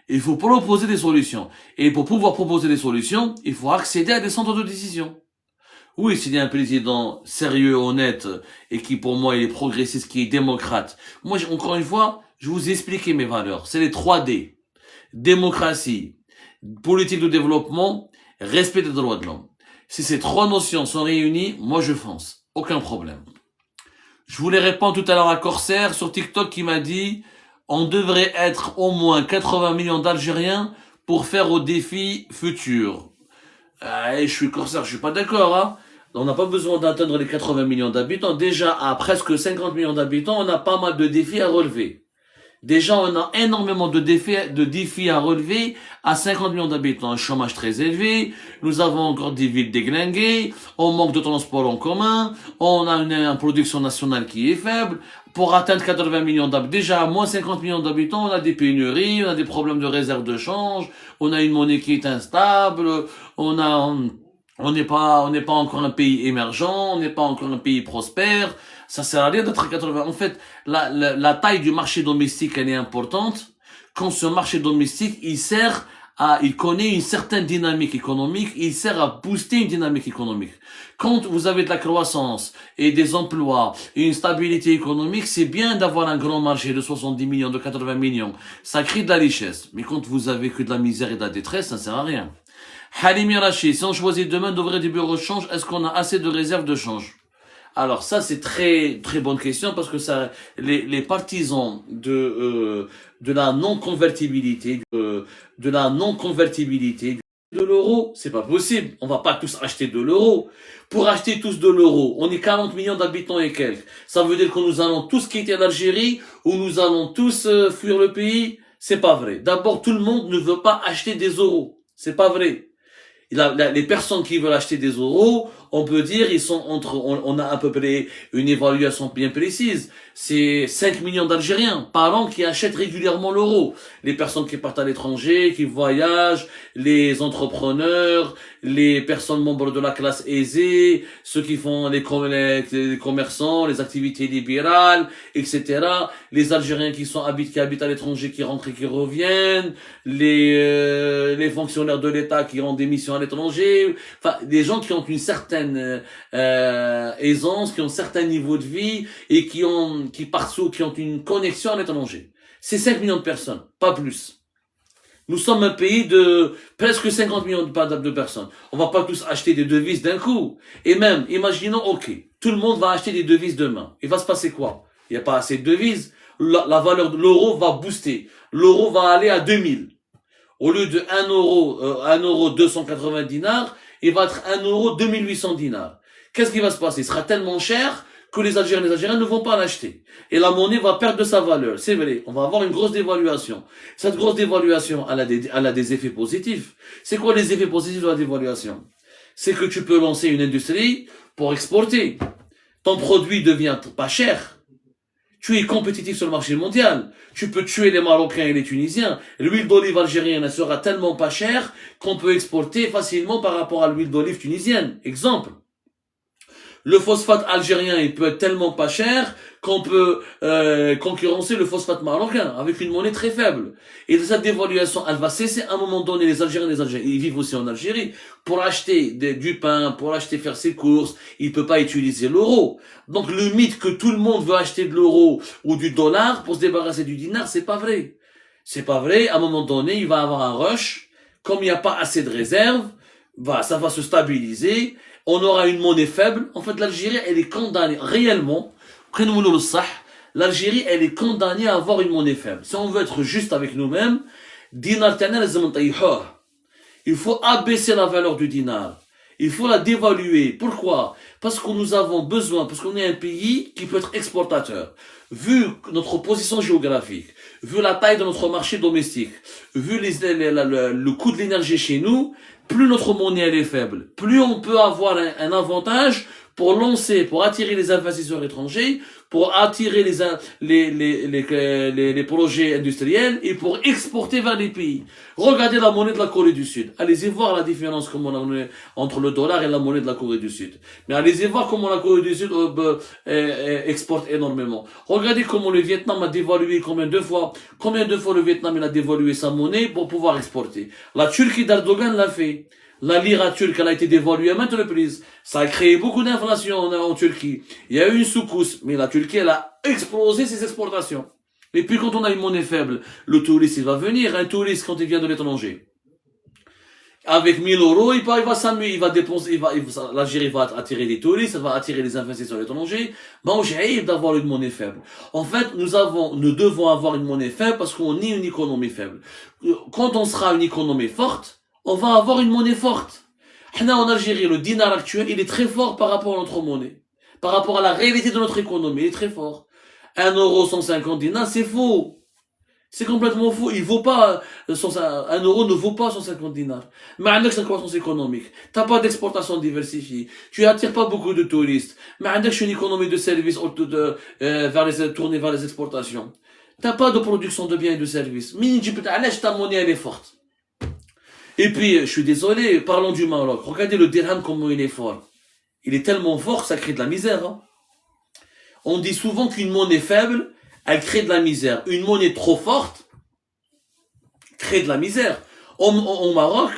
Il faut proposer des solutions. Et pour pouvoir proposer des solutions, il faut accéder à des centres de décision. Oui, s'il y a un président sérieux, honnête, et qui pour moi il est progressiste, qui est démocrate. Moi, encore une fois, je vous ai expliqué mes valeurs. C'est les 3D. Démocratie, politique de développement, respect des droits de l'homme. Si ces trois notions sont réunies, moi je fonce. Aucun problème. Je voulais répondre tout à l'heure à Corsaire sur TikTok qui m'a dit on devrait être au moins 80 millions d'Algériens pour faire au défi futur. Je suis Corsaire, je suis pas d'accord, hein. On n'a pas besoin d'atteindre les 80 millions d'habitants. Déjà, à presque 50 millions d'habitants, on a pas mal de défis à relever. Déjà, on a énormément de défis à relever à 50 millions d'habitants. Un chômage très élevé, nous avons encore des villes déglinguées, on manque de transport en commun, on a une production nationale qui est faible. Pour atteindre 80 millions d'habitants, déjà à moins 50 millions d'habitants, on a des pénuries, on a des problèmes de réserve de change, on a une monnaie qui est instable, on n'est pas encore un pays émergent, on n'est pas encore un pays prospère. Ça sert à rien d'être à 80. En fait, la taille du marché domestique, elle est importante. Quand ce marché domestique, il connaît une certaine dynamique économique, il sert à booster une dynamique économique. Quand vous avez de la croissance et des emplois et une stabilité économique, c'est bien d'avoir un grand marché de 70 millions, de 80 millions. Ça crée de la richesse. Mais quand vous avez que de la misère et de la détresse, ça sert à rien. Halimi Rachid, si on choisit demain d'ouvrir des bureaux de change, est-ce qu'on a assez de réserves de change? Alors ça c'est très très bonne question parce que ça les partisans de la non convertibilité de l'euro, c'est pas possible. On va pas tous acheter de l'euro. Pour acheter tous de l'euro, on est 40 millions d'habitants et quelques. Ça veut dire que nous allons tous quitter l'Algérie ou nous allons tous fuir le pays. C'est pas vrai. D'abord, tout le monde ne veut pas acheter des euros. C'est pas vrai. Les personnes qui veulent acheter des euros, on peut dire, ils sont on a à peu près une évaluation bien précise. C'est 5 millions d'Algériens par an qui achètent régulièrement l'euro. Les personnes qui partent à l'étranger, qui voyagent, les entrepreneurs, les personnes membres de la classe aisée, ceux qui font les commerçants, les activités libérales, etc. Les Algériens qui habitent à l'étranger, qui rentrent et qui reviennent, les fonctionnaires de l'État qui ont des missions à l'étranger, enfin, des gens qui ont une certaine aisance, qui ont un certain niveau de vie et qui ont une connexion à l'étranger. C'est 5 millions de personnes, pas plus. Nous sommes un pays de presque 50 millions de personnes. On va pas tous acheter des devises d'un coup. Et même, imaginons, ok, tout le monde va acheter des devises demain. Il va se passer quoi? Il n'y a pas assez de devises. La valeur de l'euro va booster. L'euro va aller à 2000. Au lieu de 1 euro 280 dinars, il va être 1 euro 2800 dinars. Qu'est-ce qui va se passer? Il sera tellement cher que les Algériens ne vont pas l'acheter. Et la monnaie va perdre de sa valeur. C'est vrai, on va avoir une grosse dévaluation. Cette grosse dévaluation, elle a des effets positifs. C'est quoi les effets positifs de la dévaluation? C'est que tu peux lancer une industrie pour exporter. Ton produit devient pas cher. Tu es compétitif sur le marché mondial. Tu peux tuer les Marocains et les Tunisiens. L'huile d'olive algérienne sera tellement pas chère qu'on peut exporter facilement par rapport à l'huile d'olive tunisienne. Exemple. Le phosphate algérien, il peut être tellement pas cher qu'on peut concurrencer le phosphate marocain avec une monnaie très faible. Et cette dévaluation, elle va cesser à un moment donné. Les Algériens, ils vivent aussi en Algérie. Pour acheter du pain, pour faire ses courses, il peut pas utiliser l'euro. Donc le mythe que tout le monde veut acheter de l'euro ou du dollar pour se débarrasser du dinar, c'est pas vrai. C'est pas vrai. À un moment donné, il va avoir un rush. Comme il n'y a pas assez de réserves, ça va se stabiliser. On aura une monnaie faible. En fait, l'Algérie, elle est condamnée réellement. L'Algérie, elle est condamnée à avoir une monnaie faible. Si on veut être juste avec nous-mêmes, dinar il faut abaisser la valeur du dinar. Il faut la dévaluer. Pourquoi? Parce que nous avons besoin, parce qu'on est un pays qui peut être exportateur. Vu notre position géographique, vu la taille de notre marché domestique, vu le coût de l'énergie chez nous, plus notre monnaie elle est faible, plus on peut avoir un avantage pour attirer les investisseurs étrangers, pour attirer les projets industriels et pour exporter vers les pays. Regardez la monnaie de la Corée du Sud. Allez-y voir la différence entre le dollar et la monnaie de la Corée du Sud. Mais allez-y voir comment la Corée du Sud exporte énormément. Regardez comment le Vietnam a dévalué combien de fois le Vietnam il a dévalué sa monnaie pour pouvoir exporter. La Turquie d'Erdogan l'a fait. La lira turque, elle a été dévaluée à maintes reprises. Ça a créé beaucoup d'inflation en Turquie. Il y a eu une secousse, mais la Turquie, elle a explosé ses exportations. Et puis quand on a une monnaie faible, le touriste, il va venir. Un touriste, quand il vient de l'étranger, avec 1000 euros, il va s'amuser, il va dépenser, l'Algérie va attirer des touristes, elle va attirer les investisseurs étrangers. Ben, j'ai d'avoir une monnaie faible. En fait, nous devons avoir une monnaie faible parce qu'on est une économie faible. Quand on sera une économie forte, on va avoir une monnaie forte. En Algérie, le dinar actuel, il est très fort par rapport à notre monnaie. Par rapport à la réalité de notre économie, il est très fort. 1 euro 150 dinars, c'est faux. C'est complètement faux. Il vaut pas, 1 euro ne vaut pas 150 dinars. Mais avec cette croissance économique, t'as pas d'exportation diversifiée. Tu attires pas beaucoup de touristes. Mais avec une économie de services tournée vers les exportations. T'as pas de production de biens et de services. Mais ta monnaie, elle est forte. Et puis, je suis désolé, parlons du Maroc. Regardez le dirham, comment il est fort. Il est tellement fort que ça crée de la misère. Hein. On dit souvent qu'une monnaie faible, elle crée de la misère. Une monnaie trop forte crée de la misère. Au Maroc,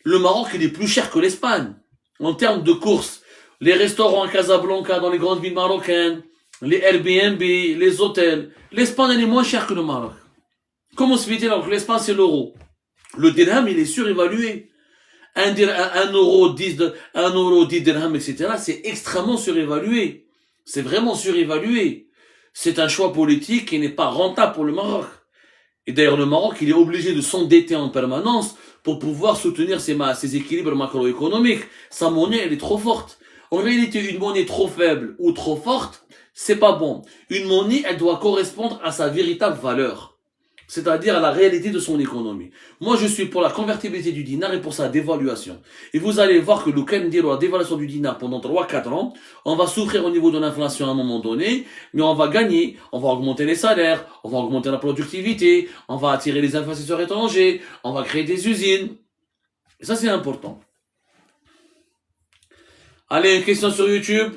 le Maroc, il est plus cher que l'Espagne. En termes de courses, les restaurants à Casablanca, dans les grandes villes marocaines, les Airbnb, les hôtels. L'Espagne, elle est moins chère que le Maroc. Comment se fait-il alors que l'Espagne, c'est l'euro? Le dirham, il est surévalué. 1 euro 10 dirham, etc. C'est extrêmement surévalué. C'est vraiment surévalué. C'est un choix politique qui n'est pas rentable pour le Maroc. Et d'ailleurs, le Maroc, il est obligé de s'endetter en permanence pour pouvoir soutenir ses équilibres macroéconomiques. Sa monnaie, elle est trop forte. En réalité, une monnaie trop faible ou trop forte, c'est pas bon. Une monnaie, elle doit correspondre à sa véritable valeur. c'est-à-dire à la réalité de son économie. Moi, je suis pour la convertibilité du dinar et pour sa dévaluation. Et vous allez voir que le Kandiro, la dévaluation du dinar pendant 3-4 ans, on va souffrir au niveau de l'inflation à un moment donné, mais on va gagner, on va augmenter les salaires, on va augmenter la productivité, on va attirer les investisseurs étrangers, on va créer des usines. Et ça, c'est important. Allez, une question sur YouTube.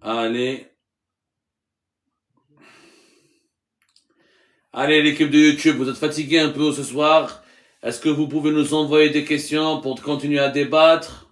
Allez. Allez, l'équipe de YouTube, vous êtes fatigué un peu ce soir. Est-ce que vous pouvez nous envoyer des questions pour continuer à débattre?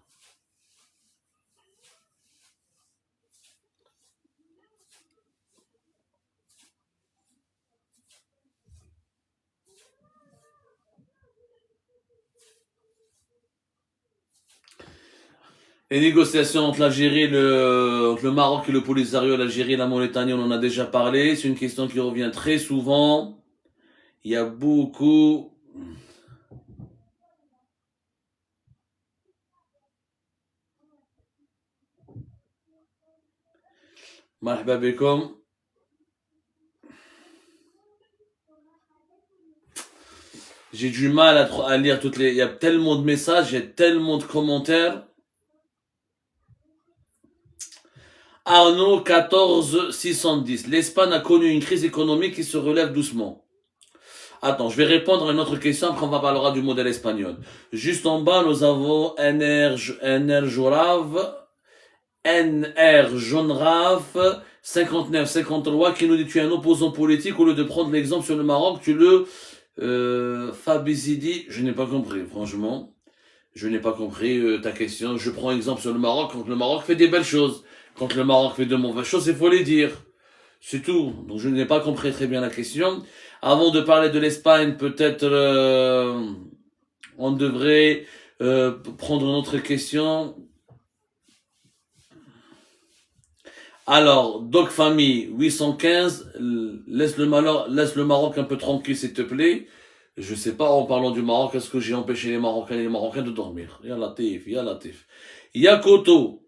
Les négociations entre l'Algérie, entre le Maroc et le Polisario, l'Algérie et la Mauritanie, on en a déjà parlé. C'est une question qui revient très souvent. Il y a beaucoup... Marhaba bekom. J'ai du mal à lire toutes les... Il y a tellement de messages, il y a tellement de commentaires. Arnaud 14610. L'Espagne a connu une crise économique qui se relève doucement. Attends, je vais répondre à une autre question, après on va parler du modèle espagnol. Juste en bas, nous avons NR Jonraf 59-53 qui nous dit tu es un opposant politique, au lieu de prendre l'exemple sur le Maroc, tu le Fabizidi, je n'ai pas compris, franchement. Je n'ai pas compris ta question. Je prends exemple sur le Maroc, quand le Maroc fait des belles choses. Quand le Maroc fait de mauvaises choses, il faut les dire. C'est tout. Donc je n'ai pas compris très bien la question. Avant de parler de l'Espagne, peut-être on devrait prendre une autre question. Alors, Doc Famille 815, laisse le Maroc un peu tranquille s'il te plaît. Je sais pas, en parlant du Maroc, est-ce que j'ai empêché les Marocains et les Marocains de dormir? Ya Latif, Ya Latif. Yakoto.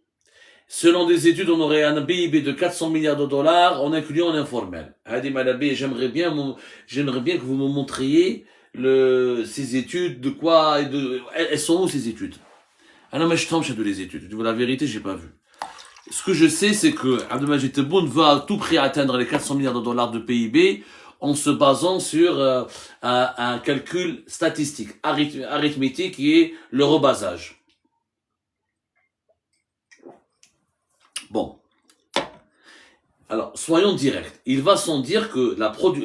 Selon des études, on aurait un PIB de 400 milliards de dollars en incluant l'informel. Hadi Malabi, j'aimerais bien que vous me montriez ces études, de quoi, elles sont où ces études? Ah non, mais je tombe chez les études. Je dis la vérité, j'ai pas vu. Ce que je sais, c'est que Abdelmajid Tebboune veut à tout prix atteindre les 400 milliards de dollars de PIB en se basant sur un calcul statistique, arithmétique qui est le rebasage. Bon. Alors, soyons directs. Il va sans dire que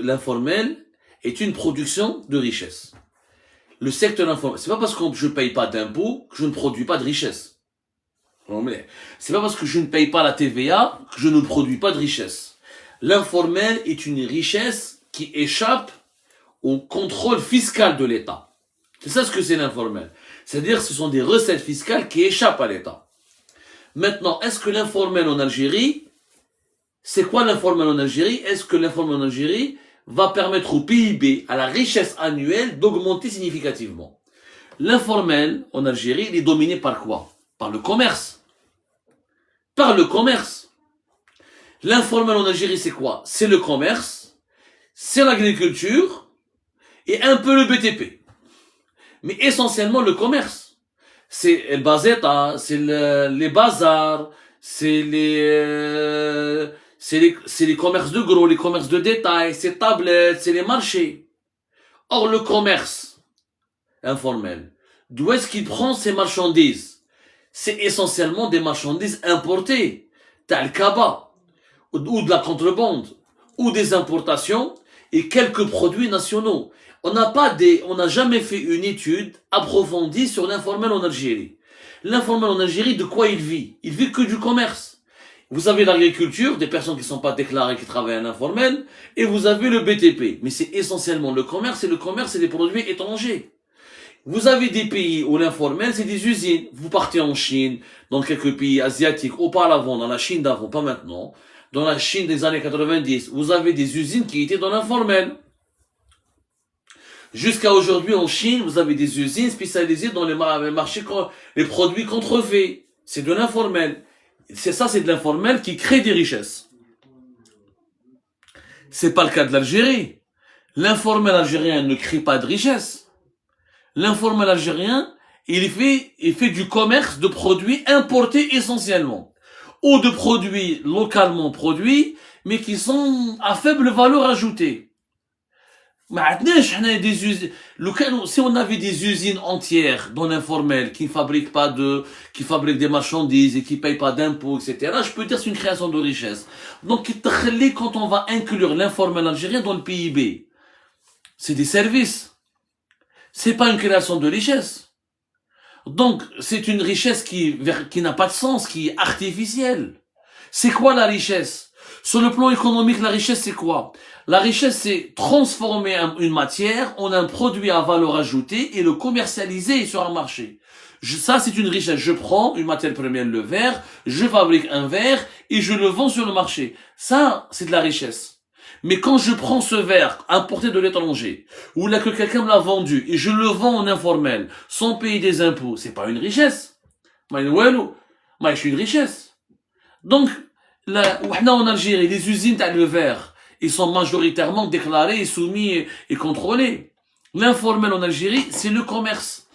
l'informel est une production de richesse. Le secteur informel, c'est pas parce que je ne paye pas d'impôts que je ne produis pas de richesse. C'est pas parce que je ne paye pas la TVA que je ne produis pas de richesse. L'informel est une richesse qui échappe au contrôle fiscal de l'État. C'est ça ce que c'est l'informel. C'est-à-dire ce sont des recettes fiscales qui échappent à l'État. Maintenant, est-ce que l'informel en Algérie, c'est quoi l'informel en Algérie? Est-ce que l'informel en Algérie va permettre au PIB, à la richesse annuelle, d'augmenter significativement? L'informel en Algérie, il est dominé par quoi? Par le commerce. Par le commerce. L'informel en Algérie, c'est quoi? C'est le commerce, c'est l'agriculture et un peu le BTP. Mais essentiellement le commerce. C'est el bazeta, c'est les bazars, c'est les commerces de gros, les commerces de détail, c'est tablettes, c'est les marchés. Or, le commerce informel, d'où est-ce qu'il prend ses marchandises? C'est essentiellement des marchandises importées, tel kaba, ou de la contrebande, ou des importations, et quelques produits nationaux. On n'a jamais fait une étude approfondie sur l'informel en Algérie. L'informel en Algérie, de quoi il vit? Il vit que du commerce. Vous avez l'agriculture, des personnes qui ne sont pas déclarées, qui travaillent à l'informel, et vous avez le BTP. Mais c'est essentiellement le commerce, et le commerce, c'est des produits étrangers. Vous avez des pays où l'informel, c'est des usines. Vous partez en Chine, dans quelques pays asiatiques, auparavant, dans la Chine d'avant, pas maintenant, dans la Chine des années 90, vous avez des usines qui étaient dans l'informel. Jusqu'à aujourd'hui, en Chine, vous avez des usines spécialisées dans les marchés, les produits contrefaits. C'est de l'informel. C'est ça, c'est de l'informel qui crée des richesses. C'est pas le cas de l'Algérie. L'informel algérien ne crée pas de richesse. L'informel algérien, il fait du commerce de produits importés essentiellement. Ou de produits localement produits, mais qui sont à faible valeur ajoutée. Si on avait des usines entières dans l'informel qui fabriquent des marchandises et qui payent pas d'impôts, etc., je peux dire que c'est une création de richesse. Donc, quand on va inclure l'informel algérien dans le PIB, c'est des services. C'est pas une création de richesse. Donc, c'est une richesse qui n'a pas de sens, qui est artificielle. C'est quoi la richesse? Sur le plan économique, la richesse, c'est quoi? La richesse, c'est transformer une matière en un produit à valeur ajoutée et le commercialiser sur un marché. Ça, c'est une richesse. Je prends une matière première, le verre, je fabrique un verre et je le vends sur le marché. Ça, c'est de la richesse. Mais quand je prends ce verre importé de l'étranger, ou là que quelqu'un me l'a vendu et je le vends en informel, sans payer des impôts, c'est pas une richesse. Mais c'est une richesse. Donc, là, en Algérie, les usines de verre, ils sont majoritairement déclarés et soumis et contrôlés. L'informel en Algérie, c'est le commerce.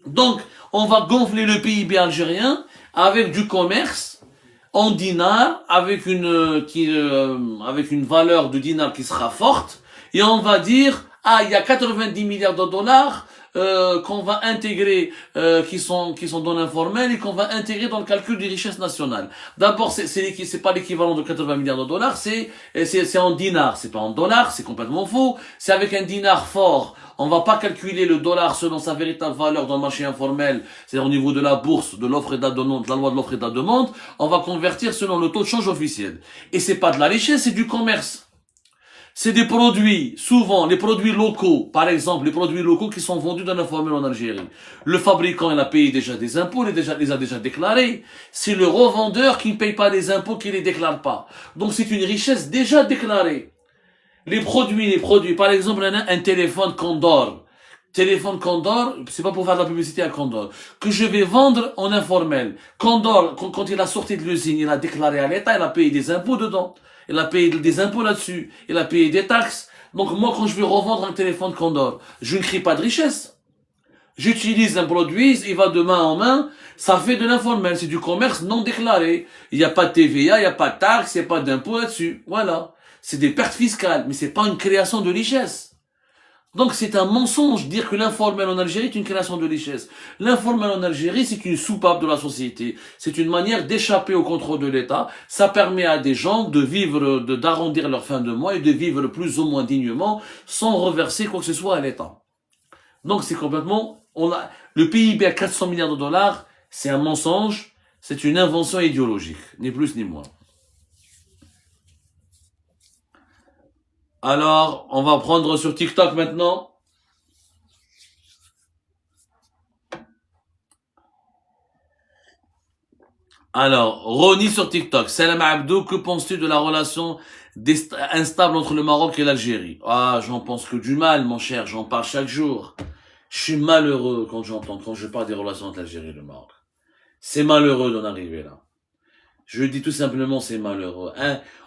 Donc, on va gonfler le PIB algérien avec du commerce en dinars, avec une valeur de dinar qui sera forte, et on va dire, il y a 90 milliards de dollars qu'on va intégrer, qui sont dans l'informel et qu'on va intégrer dans le calcul des richesses nationales. D'abord, c'est pas l'équivalent de 80 milliards de dollars, c'est en dinars, c'est pas en dollars, c'est complètement faux. C'est avec un dinar fort. On va pas calculer le dollar selon sa véritable valeur dans le marché informel, c'est-à-dire au niveau de la bourse, de l'offre et de la demande, de la loi de l'offre et de la demande. On va convertir selon le taux de change officiel. Et c'est pas de la richesse, c'est du commerce. C'est des produits, souvent, les produits locaux, par exemple, les produits locaux qui sont vendus dans l'informel en Algérie. Le fabricant, il a payé déjà des impôts, les a déjà déclarés. C'est le revendeur qui ne paye pas les impôts, qui les déclare pas. Donc c'est une richesse déjà déclarée. Les produits, par exemple, un téléphone Condor. Téléphone Condor, c'est pas pour faire de la publicité à Condor, que je vais vendre en informel. Condor, quand il a sorti de l'usine, il a déclaré à l'État, il a payé des impôts dedans. Il a payé des impôts là-dessus. Il a payé des taxes. Donc moi, quand je vais revendre un téléphone Condor, je ne crée pas de richesse. J'utilise un produit, il va de main en main, ça fait de l'informel, c'est du commerce non déclaré. Il n'y a pas de TVA, il n'y a pas de taxes, il n'y a pas d'impôts là-dessus. Voilà. C'est des pertes fiscales, mais c'est pas une création de richesse. Donc c'est un mensonge de dire que l'informel en Algérie est une création de richesse. L'informel en Algérie, c'est une soupape de la société. C'est une manière d'échapper au contrôle de l'État. Ça permet à des gens de vivre, d'arrondir leur fin de mois et de vivre plus ou moins dignement sans reverser quoi que ce soit à l'État. Donc c'est complètement, le PIB à 400 milliards de dollars, c'est un mensonge, c'est une invention idéologique, ni plus ni moins. Alors, on va prendre sur TikTok maintenant. Alors, Ronnie sur TikTok. Salam Abdou, que penses-tu de la relation instable entre le Maroc et l'Algérie? Ah, j'en pense que du mal, mon cher, j'en parle chaque jour. Je suis malheureux quand je parle des relations entre l'Algérie et le Maroc. C'est malheureux d'en arriver là. Je dis tout simplement, c'est malheureux.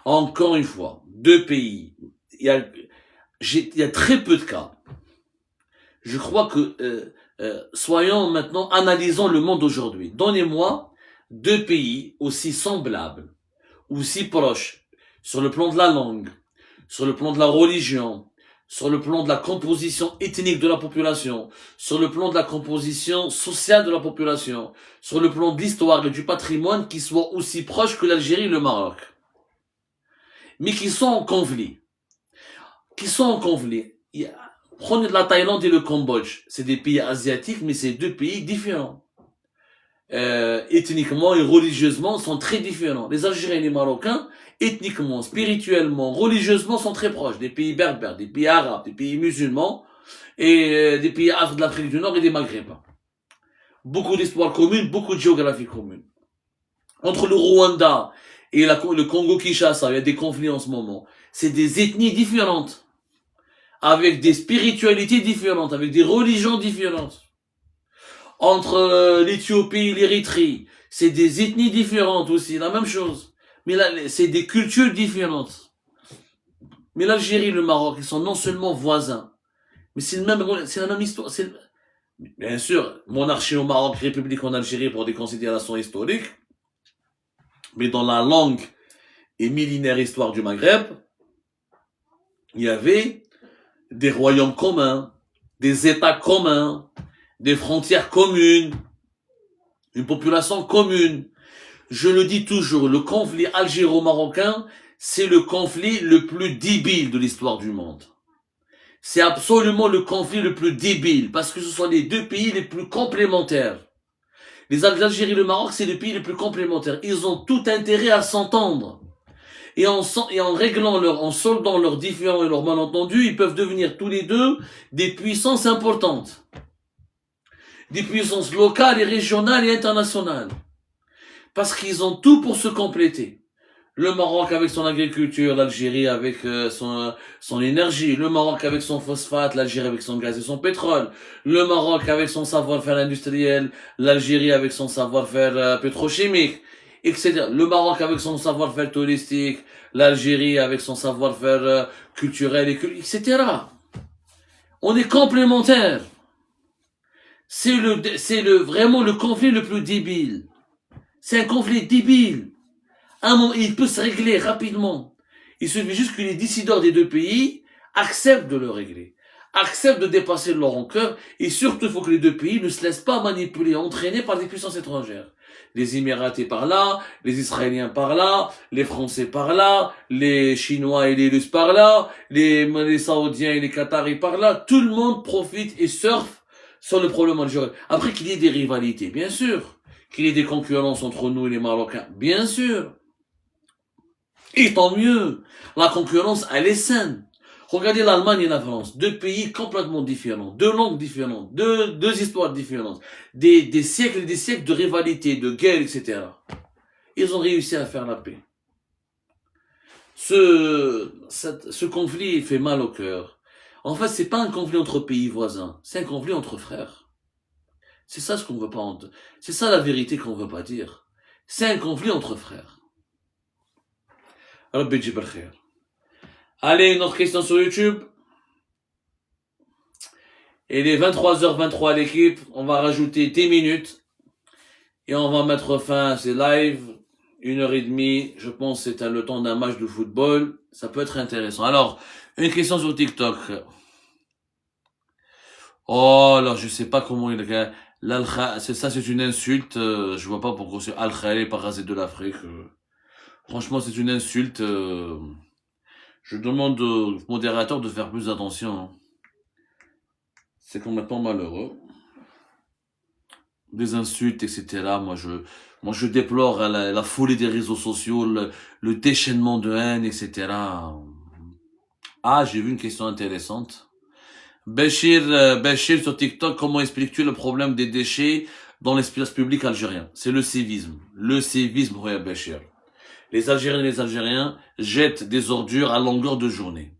Encore une fois, deux pays. Il y a très peu de cas. Je crois que, soyons maintenant, analysons le monde aujourd'hui. Donnez-moi deux pays aussi semblables, aussi proches, sur le plan de la langue, sur le plan de la religion, sur le plan de la composition ethnique de la population, sur le plan de la composition sociale de la population, sur le plan de l'histoire et du patrimoine, qui soient aussi proches que l'Algérie et le Maroc. Mais qui sont en conflit. Prenez la Thaïlande et le Cambodge. C'est des pays asiatiques, mais c'est deux pays différents. Ethniquement et religieusement, sont très différents. Les Algériens et les Marocains, ethniquement, spirituellement, religieusement, sont très proches. Des pays berbères, des pays arabes, des pays musulmans, et des pays de l'Afrique du Nord et des Maghrébins. Beaucoup d'histoires communes, beaucoup de géographie commune. Entre le Rwanda et le Congo-Kinshasa, il y a des conflits en ce moment. C'est des ethnies différentes, avec des spiritualités différentes, avec des religions différentes. entre l'Éthiopie et l'Érythrée. C'est des ethnies différentes aussi, la même chose. Mais là, c'est des cultures différentes. Mais l'Algérie et le Maroc, ils sont non seulement voisins, mais c'est la même histoire. Bien sûr, monarchie au Maroc, république en Algérie pour des considérations historiques, mais dans la longue et millénaire histoire du Maghreb, il y avait des royaumes communs, des États communs, des frontières communes, une population commune. Je le dis toujours, le conflit algéro-marocain, c'est le conflit le plus débile de l'histoire du monde. C'est absolument le conflit le plus débile, parce que ce sont les deux pays les plus complémentaires. L'Algérie et le Maroc, c'est les pays les plus complémentaires. Ils ont tout intérêt à s'entendre. Et en soldant leurs différends et leurs malentendus, ils peuvent devenir tous les deux des puissances importantes. Des puissances locales et régionales et internationales. Parce qu'ils ont tout pour se compléter. Le Maroc avec son agriculture, l'Algérie avec son énergie, le Maroc avec son phosphate, l'Algérie avec son gaz et son pétrole, le Maroc avec son savoir-faire industriel, l'Algérie avec son savoir-faire pétrochimique, etc. Le Maroc avec son savoir-faire touristique, l'Algérie avec son savoir-faire culturel, etc. On est complémentaires. C'est vraiment le conflit le plus débile. C'est un conflit débile. Il peut se régler rapidement. Il suffit juste que les décideurs des deux pays acceptent de le régler, acceptent de dépasser leur rancœur, et surtout, il faut que les deux pays ne se laissent pas manipuler, entraîner par des puissances étrangères. Les Émiratis par là, les Israéliens par là, les Français par là, les Chinois et les Russes par là, les Saoudiens et les Qataris par là. Tout le monde profite et surfe sur le problème algérien. Après qu'il y ait des rivalités, bien sûr. Qu'il y ait des concurrences entre nous et les Marocains, bien sûr. Et tant mieux. La concurrence, elle est saine. Regardez l'Allemagne et la France. Deux pays complètement différents. Deux langues différentes. Deux histoires différentes. Des siècles et des siècles de rivalité, de guerre, etc. Ils ont réussi à faire la paix. Ce conflit fait mal au cœur. En fait, c'est pas un conflit entre pays voisins. C'est un conflit entre frères. C'est ça ce qu'on veut pas c'est ça la vérité qu'on veut pas dire. C'est un conflit entre frères. Allez, une autre question sur YouTube. Il est 23h23 à l'équipe. On va rajouter 10 minutes. Et on va mettre fin à ces lives. 1h30. Je pense que c'est le temps d'un match de football. Ça peut être intéressant. Alors, une question sur TikTok. Oh là, je sais pas comment c'est une insulte. Je vois pas pourquoi c'est Al-Khaïr parasite de l'Afrique. Franchement, c'est une insulte. Je demande au modérateur de faire plus attention. C'est complètement malheureux. Des insultes, etc. Moi, je déplore la folie des réseaux sociaux, le déchaînement de haine, etc. Ah, j'ai vu une question intéressante. Béchir sur TikTok, comment expliques-tu le problème des déchets dans l'espace public algérien? C'est le civisme. Le civisme, ouais, Béchir. Les Algériens et les Algériens jettent des ordures à longueur de journée.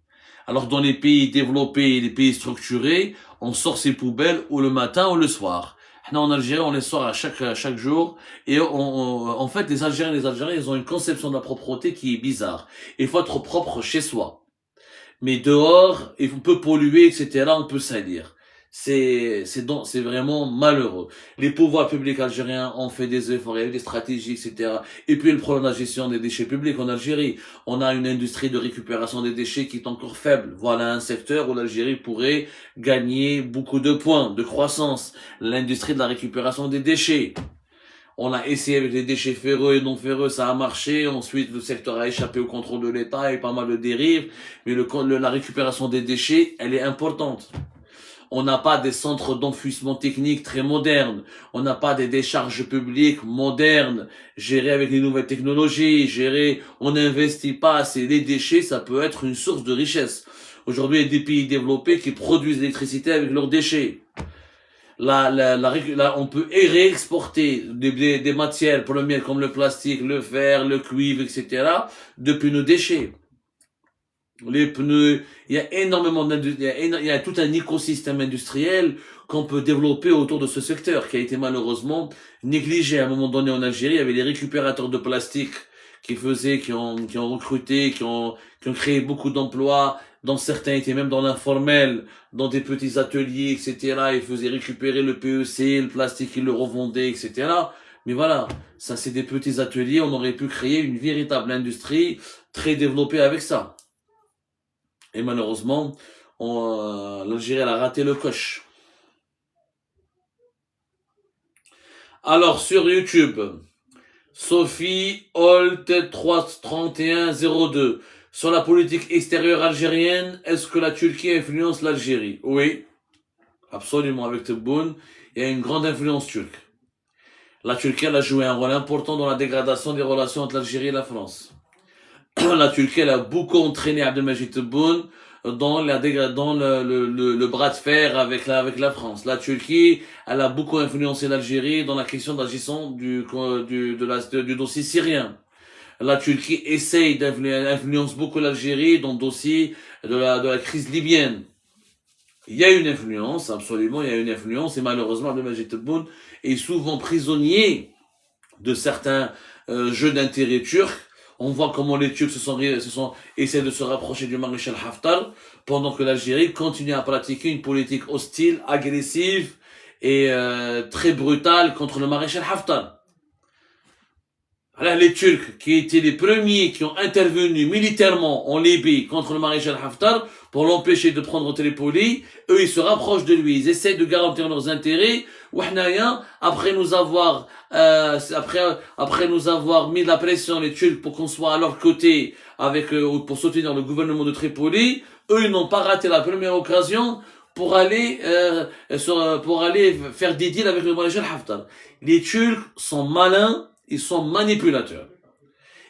Alors dans les pays développés et les pays structurés, on sort ces poubelles ou le matin ou le soir. Là, en Algérie, on les sort à chaque jour. Et en fait, les Algériens et les Algériens, ils ont une conception de la propreté qui est bizarre. Il faut être propre chez soi. Mais dehors, on peut polluer, etc., on peut salir. C'est vraiment malheureux. Les pouvoirs publics algériens ont fait des efforts, il y a eu des stratégies, etc. Et puis le problème de la gestion des déchets publics en Algérie. On a une industrie de récupération des déchets qui est encore faible. Voilà un secteur où l'Algérie pourrait gagner beaucoup de points de croissance. L'industrie de la récupération des déchets. On a essayé avec les déchets ferreux et non ferreux, ça a marché. Ensuite, le secteur a échappé au contrôle de l'État et pas mal de dérives. Mais la récupération des déchets, elle est importante. On n'a pas des centres d'enfouissement technique très modernes. On n'a pas des décharges publiques modernes, gérées avec les nouvelles technologies, on n'investit pas assez. Les déchets, ça peut être une source de richesse. Aujourd'hui, il y a des pays développés qui produisent l'électricité avec leurs déchets. Là, on peut réexporter des matières premières comme le plastique, le fer, le cuivre, etc. depuis nos déchets. les pneus, il y a énormément il y a tout un écosystème industriel qu'on peut développer autour de ce secteur qui a été malheureusement négligé. À un moment donné en Algérie, il y avait des récupérateurs de plastique qui ont recruté, qui ont créé beaucoup d'emplois, dont certains étaient même dans l'informel, dans des petits ateliers, etc. Ils faisaient récupérer le PEC, le plastique, ils le revendaient, etc. Mais voilà, ça c'est des petits ateliers, on aurait pu créer une véritable industrie très développée avec ça. Et malheureusement, l'Algérie elle a raté le coche. Alors sur YouTube, Sophie Holt 33102. Sur la politique extérieure algérienne, est-ce que la Turquie influence l'Algérie? Oui, absolument. Avec Tebboune, il y a une grande influence turque. La Turquie elle a joué un rôle important dans la dégradation des relations entre l'Algérie et la France. La Turquie elle a beaucoup entraîné Abdelmajid Tebboune dans le bras de fer avec la France. La Turquie, elle a beaucoup influencé l'Algérie dans la question d'agissant du dossier syrien. La Turquie essaye d'influence beaucoup l'Algérie dans le dossier de la crise libyenne. Il y a une influence, absolument, il y a une influence, et malheureusement, Abdelmajid Tebboune est souvent prisonnier de certains jeux d'intérêt turcs. On voit comment les Turcs essaient de se rapprocher du maréchal Haftar, pendant que l'Algérie continue à pratiquer une politique hostile, agressive et très brutale contre le maréchal Haftar. Alors les Turcs, qui étaient les premiers qui ont intervenu militairement en Libye contre le maréchal Haftar pour l'empêcher de prendre Tripoli, eux ils se rapprochent de lui, ils essaient de garantir leurs intérêts. Après nous avoir mis de la pression les Turcs pour qu'on soit à leur côté pour soutenir le gouvernement de Tripoli, eux ils n'ont pas raté la première occasion pour aller faire des deals avec le maréchal Haftar. Les Turcs sont malins. Ils sont manipulateurs.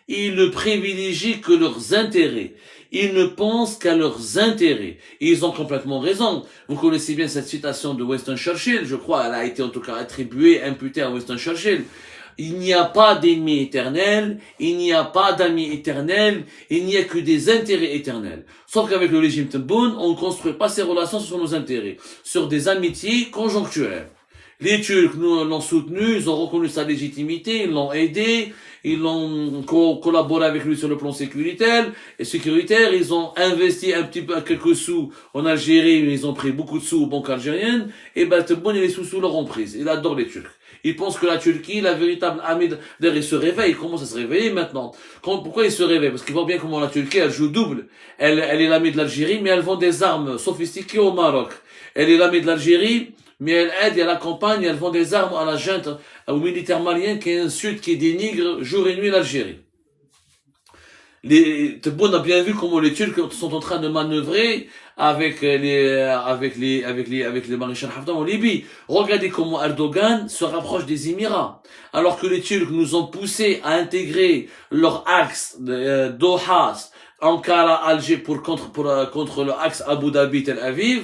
Ils ne privilégient que leurs intérêts. Ils ne pensent qu'à leurs intérêts. Et ils ont complètement raison. Vous connaissez bien cette citation de Winston Churchill. Je crois elle a été en tout cas imputée à Winston Churchill. Il n'y a pas d'ennemis éternels, il n'y a pas d'amis éternels, il n'y a que des intérêts éternels. Sauf qu'avec le régime Tebboune, on ne construit pas ces relations sur nos intérêts, sur des amitiés conjoncturelles. Les Turcs l'ont soutenu, ils ont reconnu sa légitimité, ils l'ont aidé, ils l'ont collaboré avec lui sur le plan sécuritaire, ils ont investi un petit peu quelques sous en Algérie, ils ont pris beaucoup de sous aux banques algériennes, et Tebboune, les sous leur ont pris. Il adore les Turcs. Il pense que la Turquie, la véritable amie d'ailleurs, il se réveille, il commence à se réveiller maintenant. Pourquoi il se réveille? Parce qu'il voit bien comment la Turquie, elle joue double. Elle est l'amie de l'Algérie, mais elle vend des armes sophistiquées au Maroc. Elle est l'amie de l'Algérie, mais elle aide et elle accompagne, elle vend des armes à la junte, aux militaires maliens qui insultent, qui dénigrent jour et nuit l'Algérie. Tebboune a bien vu comment les Turcs sont en train de manœuvrer avec les maréchal Haftar en Libye. Regardez comment Erdogan se rapproche des Émirats. Alors que les Turcs nous ont poussé à intégrer leur axe Doha, Ankara, Alger contre le axe Abu Dhabi, Tel Aviv.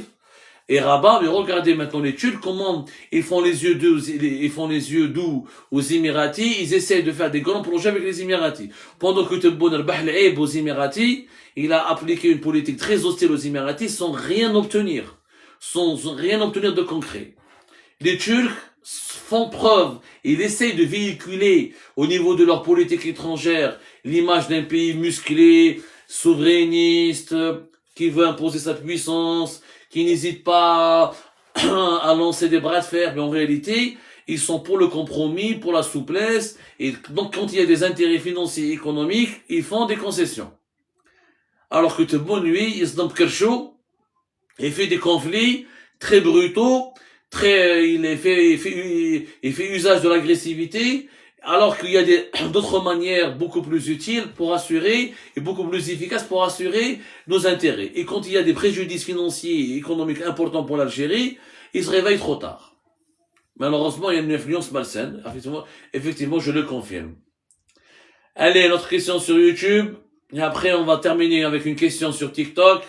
Et Rabat, mais regardez maintenant les Turcs, comment ils font les yeux doux aux Émiratis, ils essaient de faire des grands projets avec les Émiratis. Pendant que Tebboune al-Bahl aux Émiratis, il a appliqué une politique très hostile aux Émiratis sans rien obtenir de concret. Les Turcs font preuve, ils essayent de véhiculer au niveau de leur politique étrangère l'image d'un pays musclé, souverainiste, qui veut imposer sa puissance, qui n'hésitent pas à lancer des bras de fer, mais en réalité, ils sont pour le compromis, pour la souplesse, et donc quand il y a des intérêts financiers et économiques, ils font des concessions. Alors que Tebboune, lui, il se donne Kerchou, il fait des conflits très brutaux, il fait usage de l'agressivité, alors qu'il y a d'autres manières beaucoup plus utiles pour assurer et beaucoup plus efficaces pour assurer nos intérêts. Et quand il y a des préjudices financiers et économiques importants pour l'Algérie, il se réveille trop tard. Malheureusement, il y a une influence malsaine. Effectivement, je le confirme. Allez, notre question sur YouTube. Et après, on va terminer avec une question sur TikTok.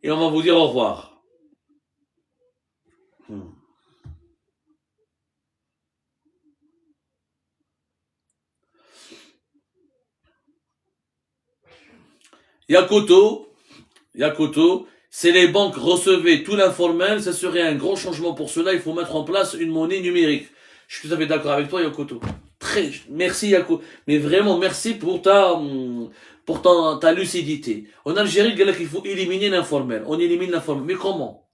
Et on va vous dire au revoir. Yakoto, Yakoto, si les banques recevaient tout l'informel, ça serait un gros changement pour cela. Il faut mettre en place une monnaie numérique. Je suis tout à fait d'accord avec toi, Yakoto. Merci, Yakoto. Mais vraiment, merci pour ta lucidité. En Algérie, il faut éliminer l'informel. On élimine l'informel. Mais comment?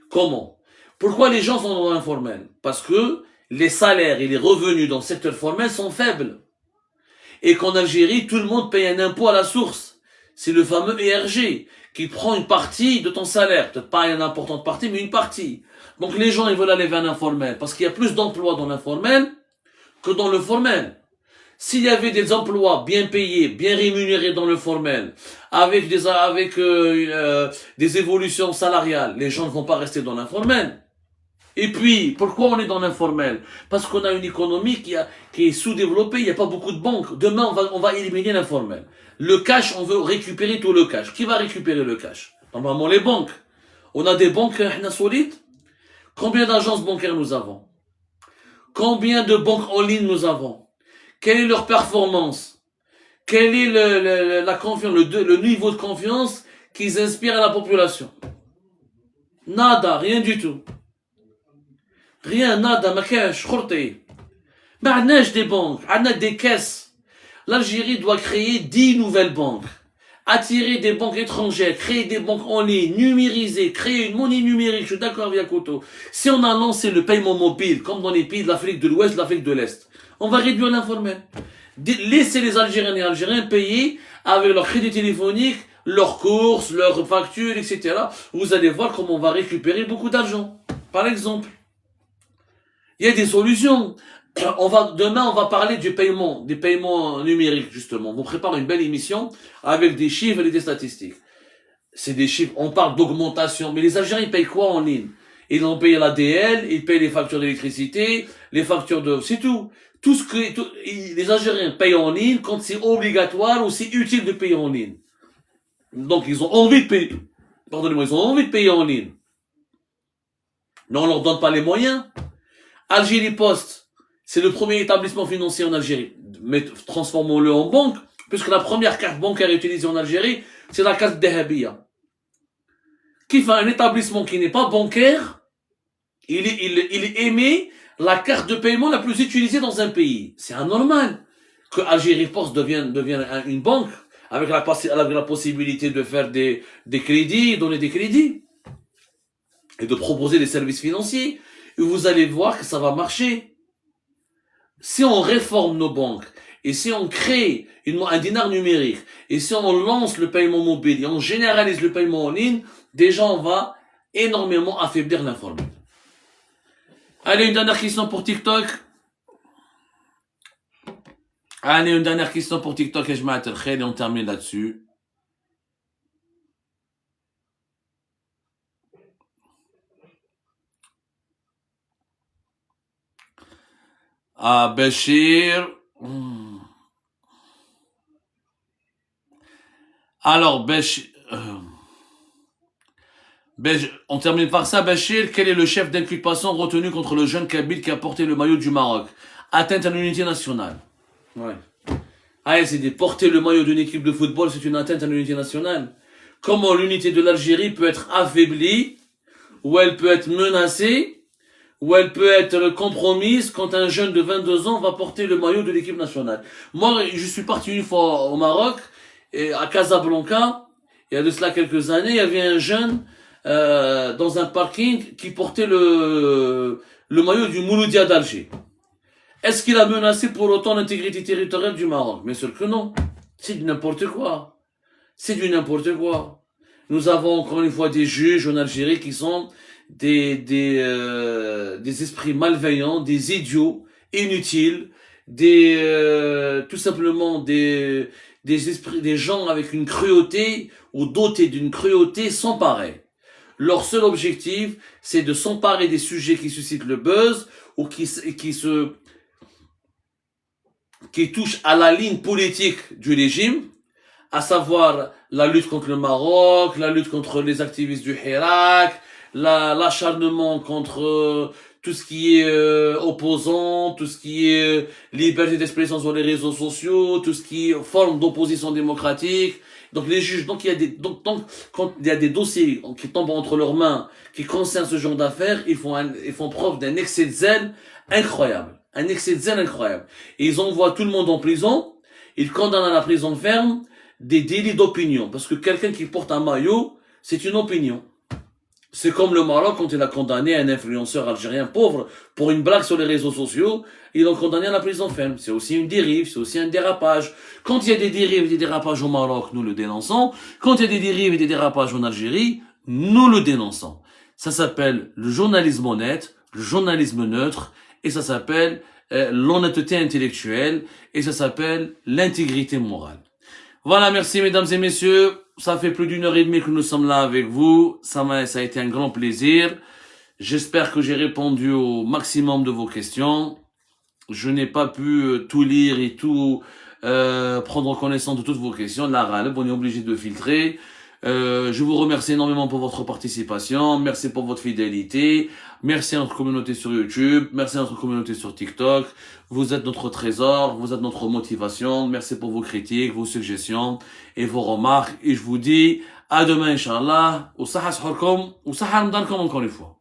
Comment? Pourquoi les gens sont dans l'informel? Parce que les salaires et les revenus dans le secteur formel sont faibles. Et qu'en Algérie, tout le monde paye un impôt à la source. C'est le fameux ERG qui prend une partie de ton salaire. Peut-être pas une importante partie, mais une partie. Donc les gens, ils veulent aller vers l'informel parce qu'il y a plus d'emplois dans l'informel que dans le formel. S'il y avait des emplois bien payés, bien rémunérés dans le formel, avec des évolutions salariales, les gens ne vont pas rester dans l'informel. Et puis, pourquoi on est dans l'informel? Parce qu'on a une économie qui est sous-développée, il n'y a pas beaucoup de banques. Demain, on va éliminer l'informel. Le cash, on veut récupérer tout le cash. Qui va récupérer le cash? Normalement, les banques. On a des banques solides. Combien d'agences bancaires nous avons? Combien de banques en ligne nous avons? Quelle est leur performance? Quel est la confiance, le niveau de confiance qu'ils inspirent à la population? Nada, rien du tout. Rien, nada, ma cash, khorti. Mais on a des banques, on a des caisses. L'Algérie doit créer 10 nouvelles banques. Attirer des banques étrangères, créer des banques en ligne, numériser, créer une monnaie numérique, je suis d'accord avec Yakoto. Si on a lancé le paiement mobile, comme dans les pays de l'Afrique de l'Ouest, de l'Afrique de l'Est, on va réduire l'informel. Laissez les Algériens et Algériens payer avec leur crédit téléphonique, leurs courses, leurs factures, etc. Vous allez voir comment on va récupérer beaucoup d'argent. Par exemple. Il y a des solutions. Demain, on va parler des paiements numériques, justement. On vous prépare une belle émission avec des chiffres et des statistiques. C'est des chiffres, on parle d'augmentation. Mais les Algériens, ils payent quoi en ligne? Ils ont payé l'ADL, ils payent les factures d'électricité, les factures c'est tout. Les Algériens payent en ligne quand c'est obligatoire ou c'est utile de payer en ligne. Donc, ils ont envie de payer. Pardonnez-moi, ils ont envie de payer en ligne. Mais on leur donne pas les moyens. Algérie Post, c'est le premier établissement financier en Algérie. Mais transformons-le en banque, puisque la première carte bancaire utilisée en Algérie, c'est la carte Dahabia. Qui fait un établissement qui n'est pas bancaire, il émet la carte de paiement la plus utilisée dans un pays. C'est anormal que Algérie Post devienne une banque avec la possibilité de faire des crédits, donner des crédits et de proposer des services financiers. Et vous allez voir que ça va marcher. Si on réforme nos banques, et si on crée un dinar numérique, et si on lance le paiement mobile, et on généralise le paiement en ligne, déjà on va énormément affaiblir l'informel. Allez, une dernière question pour TikTok. Et je m'attelle, et on termine là-dessus. Ah, Bachir. Alors, Bachir. On termine par ça, Bachir. Quel est le chef d'inculpation retenu contre le jeune Kabyle qui a porté le maillot du Maroc? Atteinte à l'unité nationale. Ouais. Ah, c'est de porter le maillot d'une équipe de football, c'est une atteinte à l'unité nationale. Comment l'unité de l'Algérie peut être affaiblie, ou elle peut être menacée, ou elle peut être compromise quand un jeune de 22 ans va porter le maillot de l'équipe nationale. Moi, je suis parti une fois au Maroc, et à Casablanca, il y a de cela quelques années, il y avait un jeune dans un parking qui portait le maillot du Mouloudia d'Alger. Est-ce qu'il a menacé pour autant l'intégrité territoriale du Maroc? Bien sûr que non. C'est du n'importe quoi. C'est du n'importe quoi. Nous avons encore une fois des juges en Algérie qui sont des esprits malveillants, des idiots, inutiles, tout simplement des esprits, des gens avec une cruauté ou dotés d'une cruauté sans pareil. Leur seul objectif, c'est de s'emparer des sujets qui suscitent le buzz ou qui touchent à la ligne politique du régime, à savoir la lutte contre le Maroc, la lutte contre les activistes du Hirak, l'acharnement contre tout ce qui est opposant, tout ce qui est liberté d'expression sur les réseaux sociaux, tout ce qui est forme d'opposition démocratique. Donc les juges, donc quand il y a des dossiers qui tombent entre leurs mains, qui concernent ce genre d'affaires, ils font preuve d'un excès de zèle incroyable. Un excès de zèle incroyable. Et ils envoient tout le monde en prison, ils condamnent à la prison ferme des délits d'opinion. Parce que quelqu'un qui porte un maillot, c'est une opinion. C'est comme le Maroc quand il a condamné un influenceur algérien pauvre pour une blague sur les réseaux sociaux, ils l'ont condamné à la prison ferme. C'est aussi une dérive, c'est aussi un dérapage. Quand il y a des dérives et des dérapages au Maroc, nous le dénonçons. Quand il y a des dérives et des dérapages en Algérie, nous le dénonçons. Ça s'appelle le journalisme honnête, le journalisme neutre, et ça s'appelle l'honnêteté intellectuelle, et ça s'appelle l'intégrité morale. Voilà, merci mesdames et messieurs. Ça fait plus d'1h30 que nous sommes là avec vous. Ça a été un grand plaisir. J'espère que j'ai répondu au maximum de vos questions. Je n'ai pas pu tout lire et tout prendre connaissance de toutes vos questions. Là, on est obligé de filtrer. Je vous remercie énormément pour votre participation. Merci pour votre fidélité. Merci à notre communauté sur YouTube. Merci à notre communauté sur TikTok. Vous êtes notre trésor. Vous êtes notre motivation. Merci pour vos critiques, vos suggestions et vos remarques. Et je vous dis à demain, Inch'Allah. Ou saha sahurkum, ou saha ramadankum encore une fois.